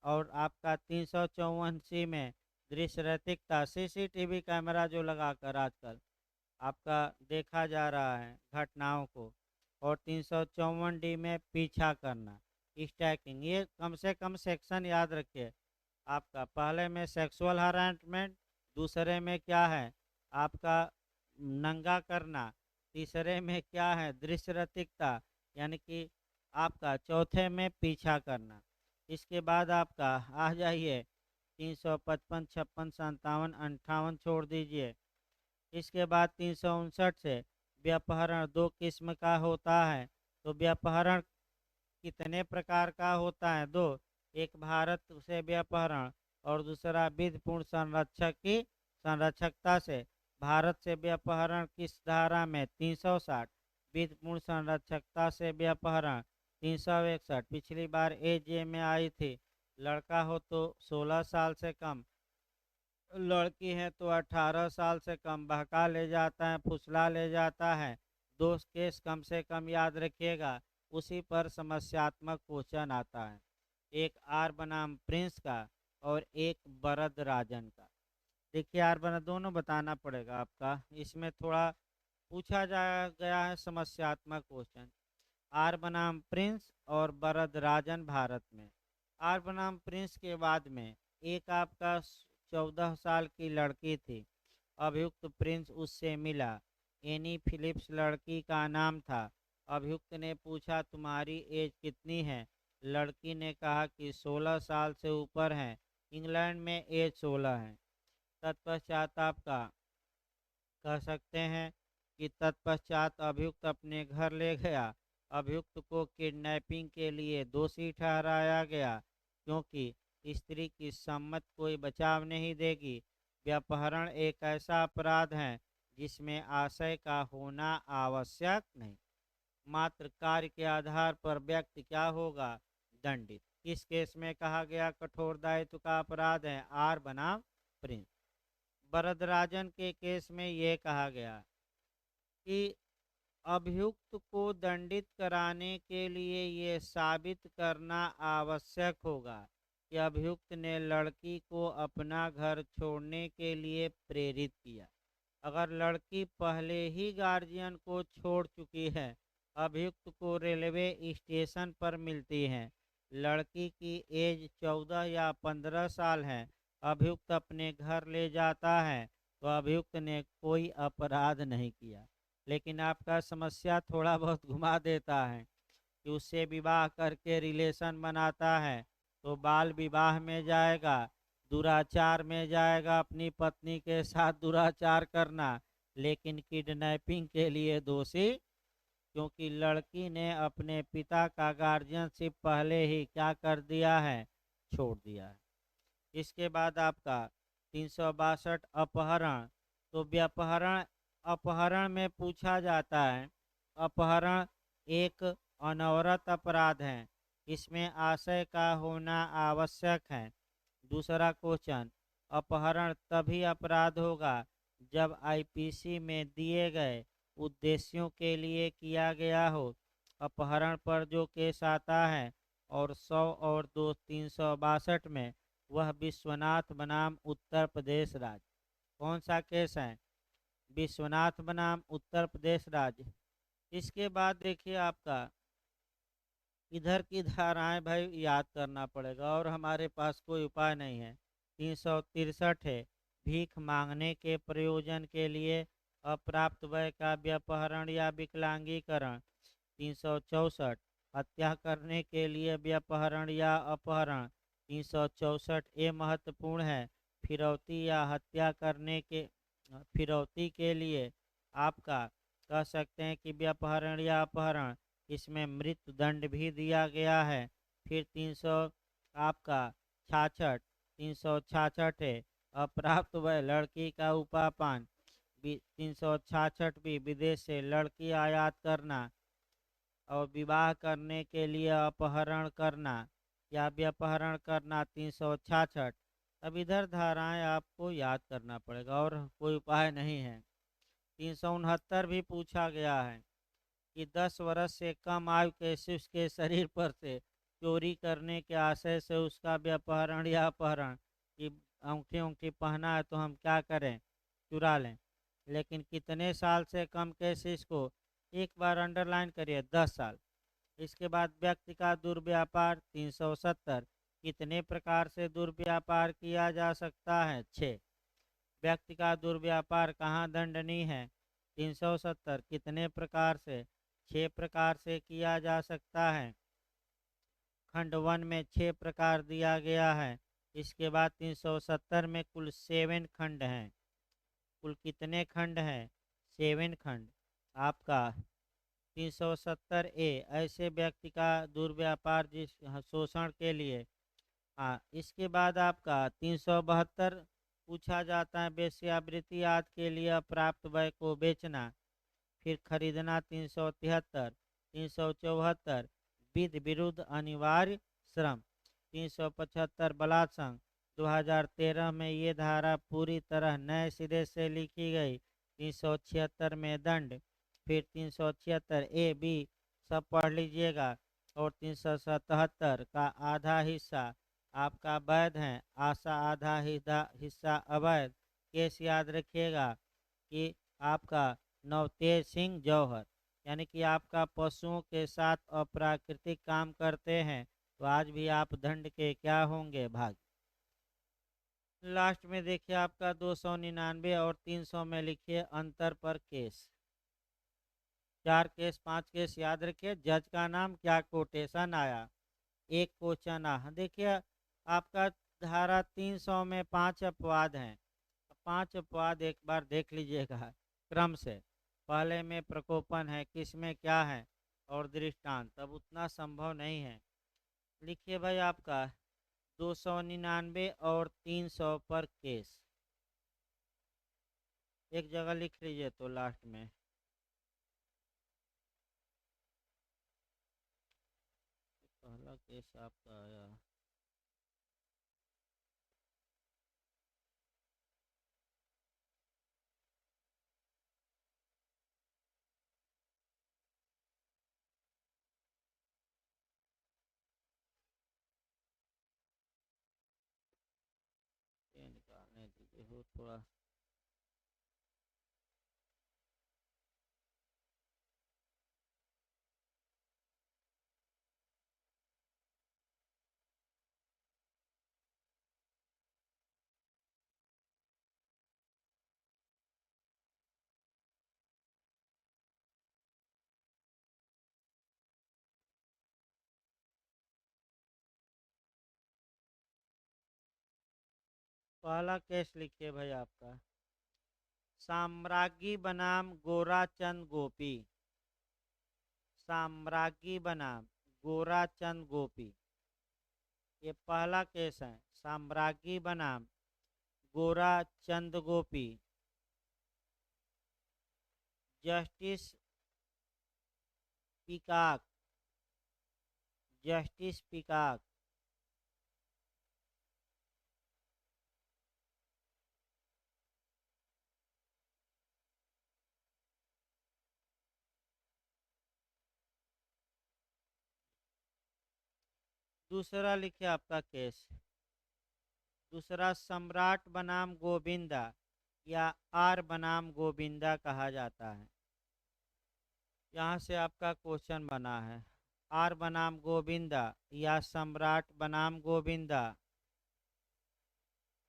और आपका 354 सी में दृश्य रैतिकता, सीसीटीवी कैमरा जो लगाकर आजकल आपका देखा जा रहा है घटनाओं को। और 354 डी में पीछा करना, स्टैकिंग। ये कम से कम सेक्शन याद रखिए आपका। पहले में सेक्सुअल हरासमेंट, दूसरे में क्या है आपका नंगा करना, तीसरे में क्या है दृश्य रतिकता यानी कि आपका, चौथे में पीछा करना। इसके बाद आपका आ जाइए 355, 56, 57, 58 छोड़ दीजिए। इसके बाद 359 से व्यापहरण दो किस्म का होता है। तो व्यापहरण कितने प्रकार का होता है? दो, एक भारत से व्यापहरण और दूसरा विधिपूर्ण संरक्षक की संरक्षकता से। भारत से व्यापहरण किस धारा में? 360। विधिपूर्ण संरक्षकता से व्यापहरण 361। पिछली बार एजे में आई थी। लड़का हो तो 16 साल से कम, लड़की है तो 18 साल से कम, बहका ले जाता है, फुसला ले जाता है। दो केस कम से कम याद रखिएगा, उसी पर समस्यात्मक क्वेश्चन आता है। एक आर बनाम प्रिंस का और एक बरद राजन का। देखिए आर बना दोनों बताना पड़ेगा आपका, इसमें थोड़ा पूछा जा गया है समस्यात्मक क्वेश्चन। आर बनाम प्रिंस और बरद राजन भारत में। आर बनाम प्रिंस के बाद में एक आपका 14 साल की लड़की थी। अभियुक्त प्रिंस उससे मिला। एनी फिलिप्स लड़की का नाम था। अभियुक्त ने पूछा तुम्हारी एज कितनी है? लड़की ने कहा कि 16 साल से ऊपर है। इंग्लैंड में एज 16 है। तत्पश्चात आपका कह सकते हैं कि तत्पश्चात अभियुक्त अपने घर ले गया। अभियुक्त को किडनैपिंग के लिए दोषी ठहराया गया क्योंकि स्त्री की सम्मत कोई बचाव नहीं देगी। व्यापहरण एक ऐसा अपराध है जिसमें आशय का होना आवश्यक नहीं, मात्र कार्य के आधार पर व्यक्ति क्या होगा? दंडित। किस केस में कहा गया कठोर दायित्व का अपराध है? आर बनाम प्रिंस। वरदराजन के केस में ये कहा गया कि अभियुक्त को दंडित कराने के लिए ये साबित करना आवश्यक होगा कि अभियुक्त ने लड़की को अपना घर छोड़ने के लिए प्रेरित किया। अगर लड़की पहले ही गार्जियन को छोड़ चुकी है, अभियुक्त को रेलवे स्टेशन पर मिलती है, लड़की की एज 14 या 15 साल है, अभियुक्त अपने घर ले जाता है, तो अभियुक्त ने कोई अपराध नहीं किया। लेकिन आपका समस्या थोड़ा बहुत घुमा देता है कि उससे विवाह करके रिलेशन बनाता है तो बाल विवाह में जाएगा, दुराचार में जाएगा, अपनी पत्नी के साथ दुराचार करना, लेकिन किडनैपिंग के लिए दोषी, क्योंकि लड़की ने अपने पिता का गार्जियनशिप पहले ही क्या कर दिया है? छोड़ दिया है। इसके बाद आपका 362 अपहरण। तो व्यापहरण अपहरण में पूछा जाता है, अपहरण एक अनवरत अपराध है, इसमें आशय का होना आवश्यक है। दूसरा क्वेश्चन, अपहरण तभी अपराध होगा जब आईपीसी में दिए गए उद्देश्यों के लिए किया गया हो। अपहरण पर जो केस आता है और 100 और 2 362 में, वह विश्वनाथ बनाम उत्तर प्रदेश राज्य। कौन सा केस है? विश्वनाथ बनाम उत्तर प्रदेश राज्य। इसके बाद देखिए आपका इधर की धाराएं भाई याद करना पड़ेगा और हमारे पास कोई उपाय नहीं है। 363 है, भीख मांगने के प्रयोजन के लिए अप्राप्त व्यय का व्यापहरण या विकलांगीकरण। 364, हत्या करने के लिए व्यापहरण या अपहरण। 364 ए महत्वपूर्ण है। फिरौती या हत्या करने के फिरौती के लिए आपका कह सकते हैं कि व्यापहरण या अपहरण, इसमें मृत्यु दंड भी दिया गया है। फिर 300 आपका 66, 366 है, अप्राप्त वय लड़की का उपापान। 366 भी विदेश से लड़की आयात करना और विवाह करने के लिए अपहरण करना। या व्यपहरण करना 366। अब इधर धाराएं आपको याद करना पड़ेगा और कोई उपाय नहीं है। 369 भी पूछा गया है कि 10 वर्ष से कम आयु के शिशु के शरीर पर से चोरी करने के आशय से उसका व्यपहरण या अपहरण, कि अंगूठी अंगूठी पहना है तो हम क्या करें, चुरा लें। लेकिन कितने साल से कम के शिशु को, एक बार अंडरलाइन करिए, 10 साल। इसके बाद व्यक्ति का दुर्व्यापार 370, कितने प्रकार से दुर्व्यापार किया जा सकता है, 6। व्यक्ति का दुर्व्यापार कहाँ दंडनीय है, 370, कितने प्रकार से, 6 प्रकार से किया जा सकता है। खंड 1 में 6 प्रकार दिया गया है। इसके बाद 370 में कुल 7 खंड हैं। कुल कितने खंड हैं, 7 खंड। आपका 370A ऐसे व्यक्ति का दुर्व्यापार जिस शोषण के लिए। हाँ, इसके बाद आपका 372 पूछा जाता है, वेश्यावृत्ति आदि के लिए अप्राप्त व्यय को बेचना। फिर खरीदना 373। 374 विधि विरुद्ध अनिवार्य श्रम। 375 बलात्संग। 2013 में ये धारा पूरी तरह नए सिरे से लिखी गई। 376 में दंड। फिर 376A-B सब पढ़ लीजिएगा। और 377 का आधा हिस्सा आपका वैध है, आधा हिस्सा अवैध। केस याद रखिएगा कि आपका नवतेज सिंह जौहर, यानी कि आपका पशुओं के साथ अप्राकृतिक काम करते हैं तो आज भी आप दंड के क्या होंगे, भागी। लास्ट में देखिए आपका 299 और 300 में लिखिए अंतर पर केस। 4 केस 5 केस याद रखिए। जज का नाम, क्या कोटेशन आया, एक क्वेश्चन आ। देखिए आपका धारा 300 में 5 अपवाद हैं। 5 अपवाद एक बार देख लीजिएगा क्रम से। पहले में प्रकोपन है, किस में क्या है, और दृष्टांत। अब उतना संभव नहीं है। लिखिए भाई आपका 299 और 300 पर केस, एक जगह लिख लीजिए तो लास्ट में। पहला केस आपका आया, ये निकालने दीजिए हो थोड़ा। पहला केस लिखिए भाई आपका, साम्राज्ञी बनाम गोराचंद गोपी। साम्राज्ञी बनाम गोराचंद गोपी, ये पहला केस है। साम्राज्ञी बनाम गोराचंद गोपी। जस्टिस पिकाक, जस्टिस पिकाक। दूसरा लिखिए आपका केस। दूसरा सम्राट बनाम गोविंदा, या आर बनाम गोविंदा कहा जाता है। यहाँ से आपका क्वेश्चन बना है, आर बनाम गोविंदा या सम्राट बनाम गोविंदा।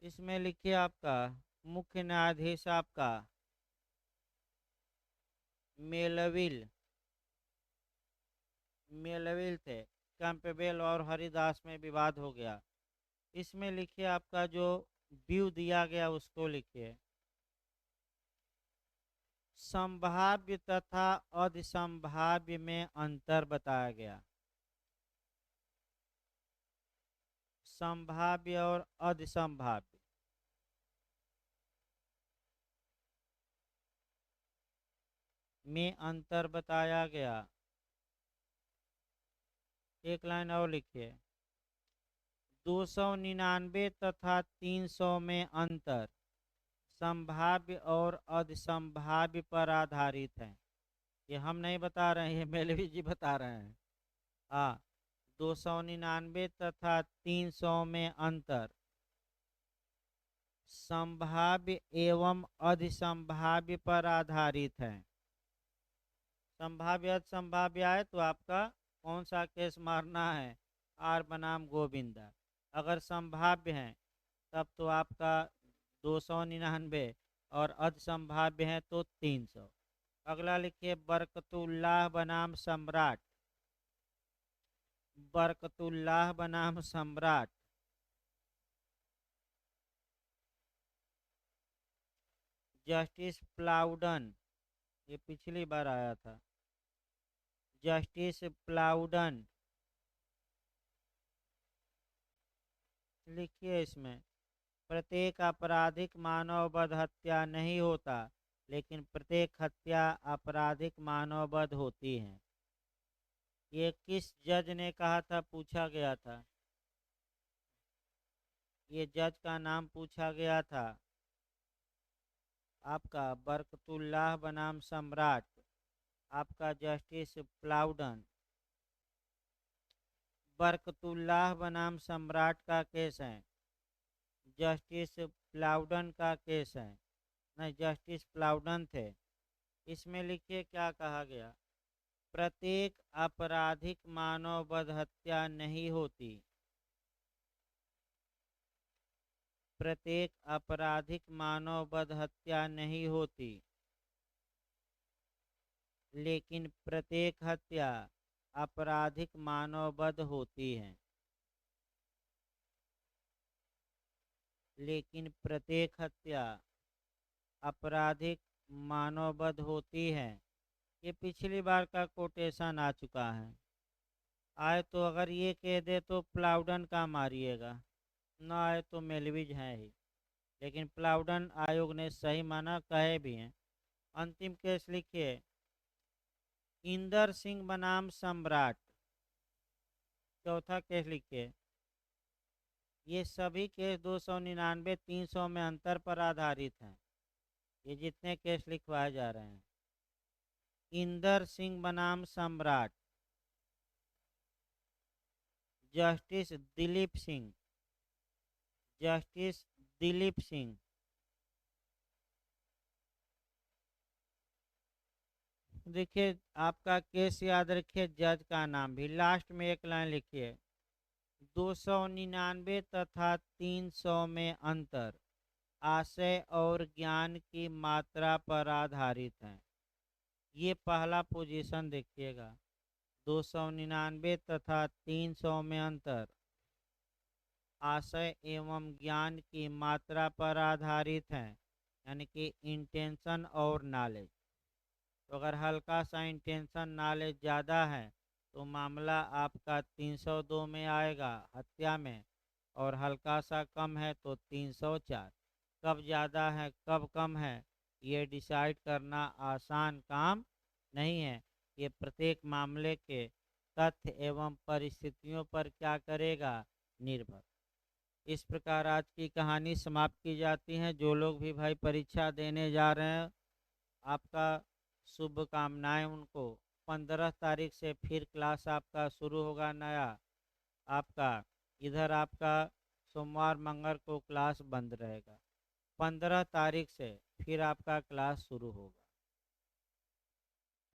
इसमें लिखिए आपका मुख्य न्यायाधीश आपका मेलविल, मेलविल थे। कैंपबेल और हरिदास में विवाद हो गया। इसमें लिखिए आपका जो व्यू दिया गया उसको लिखिए। संभाव्य तथा अधिसंभाव्य में अंतर बताया गया। संभाव्य और अधिसंभाव्य में अंतर बताया गया। एक लाइन और लिखिए, 299 तथा 300 में अंतर संभाव्य और अधिसंभाव्य पर आधारित है। ये हम नहीं बता रहे हैं, ये मेलवी जी बता रहे हैं। हाँ, 299 तथा 300 में अंतर संभाव्य एवं अधिसंभाव्य पर आधारित है। संभाव्य अधिसंभाव्य आए तो आपका कौन सा केस मारना है? आर बनाम गोविंदा। अगर संभाव्य है तब तो आपका 299 और अधिसंभाव्य है तो 300। अगला लिखिए बरकतुल्लाह बनाम सम्राट। बरकतुल्लाह बनाम सम्राट। जस्टिस प्लाउडन, ये पिछली बार आया था। जस्टिस प्लाउडन लिखिए इसमें, प्रत्येक आपराधिक मानववध हत्या नहीं होता, लेकिन प्रत्येक हत्या आपराधिक मानववध होती है। ये किस जज ने कहा था, पूछा गया था? ये जज का नाम पूछा गया था आपका बरकतुल्लाह बनाम सम्राट, आपका जस्टिस प्लाउडन। बरकतुल्लाह बनाम सम्राट का केस है, जस्टिस प्लाउडन का केस है। नहीं, जस्टिस प्लाउडन थे। इसमें लिखिए क्या कहा गया, प्रत्येक आपराधिक मानववध हत्या नहीं होती। प्रत्येक आपराधिक मानववध हत्या नहीं होती, लेकिन प्रत्येक हत्या आपराधिक मानववध होती है। लेकिन प्रत्येक हत्या आपराधिक मानववध होती है। ये पिछली बार का कोटेशन आ चुका है। आए तो अगर ये कह दे तो प्लाउडन का मारिएगा, न आए तो मेलविज है ही, लेकिन प्लाउडन आयोग ने सही माना, कहे भी हैं। अंतिम केस लिखिए इंदर सिंह बनाम सम्राट। चौथा केस लिखिए, ये सभी केस 299 300 में अंतर पर आधारित हैं। ये जितने केस लिखवाए जा रहे हैं, इंदर सिंह बनाम सम्राट, जस्टिस दिलीप सिंह। जस्टिस दिलीप सिंह। देखिए आपका केस याद रखिए, जज का नाम भी लास्ट में एक लाइन लिखिए, 299 तथा 300 में अंतर आशय और ज्ञान की मात्रा पर आधारित है। ये पहला पोजीशन देखिएगा, 299 तथा 300 में अंतर आशय एवं ज्ञान की मात्रा पर आधारित है, यानी कि इंटेंशन और नॉलेज। तो अगर हल्का सा इंटेंशन नॉलेज ज़्यादा है तो मामला आपका 302 में आएगा हत्या में, और हल्का सा कम है तो 304। कब ज़्यादा है कब कम है ये डिसाइड करना आसान काम नहीं है। ये प्रत्येक मामले के तथ्य एवं परिस्थितियों पर क्या करेगा, निर्भर। इस प्रकार आज की कहानी समाप्त की जाती है। जो लोग भी भाई परीक्षा देने जा रहे हैं, आपका शुभकामनाएं उनको। 15 तारीख से फिर क्लास आपका शुरू होगा नया। आपका इधर आपका सोमवार मंगल को क्लास बंद रहेगा। 15 तारीख से फिर आपका क्लास शुरू होगा।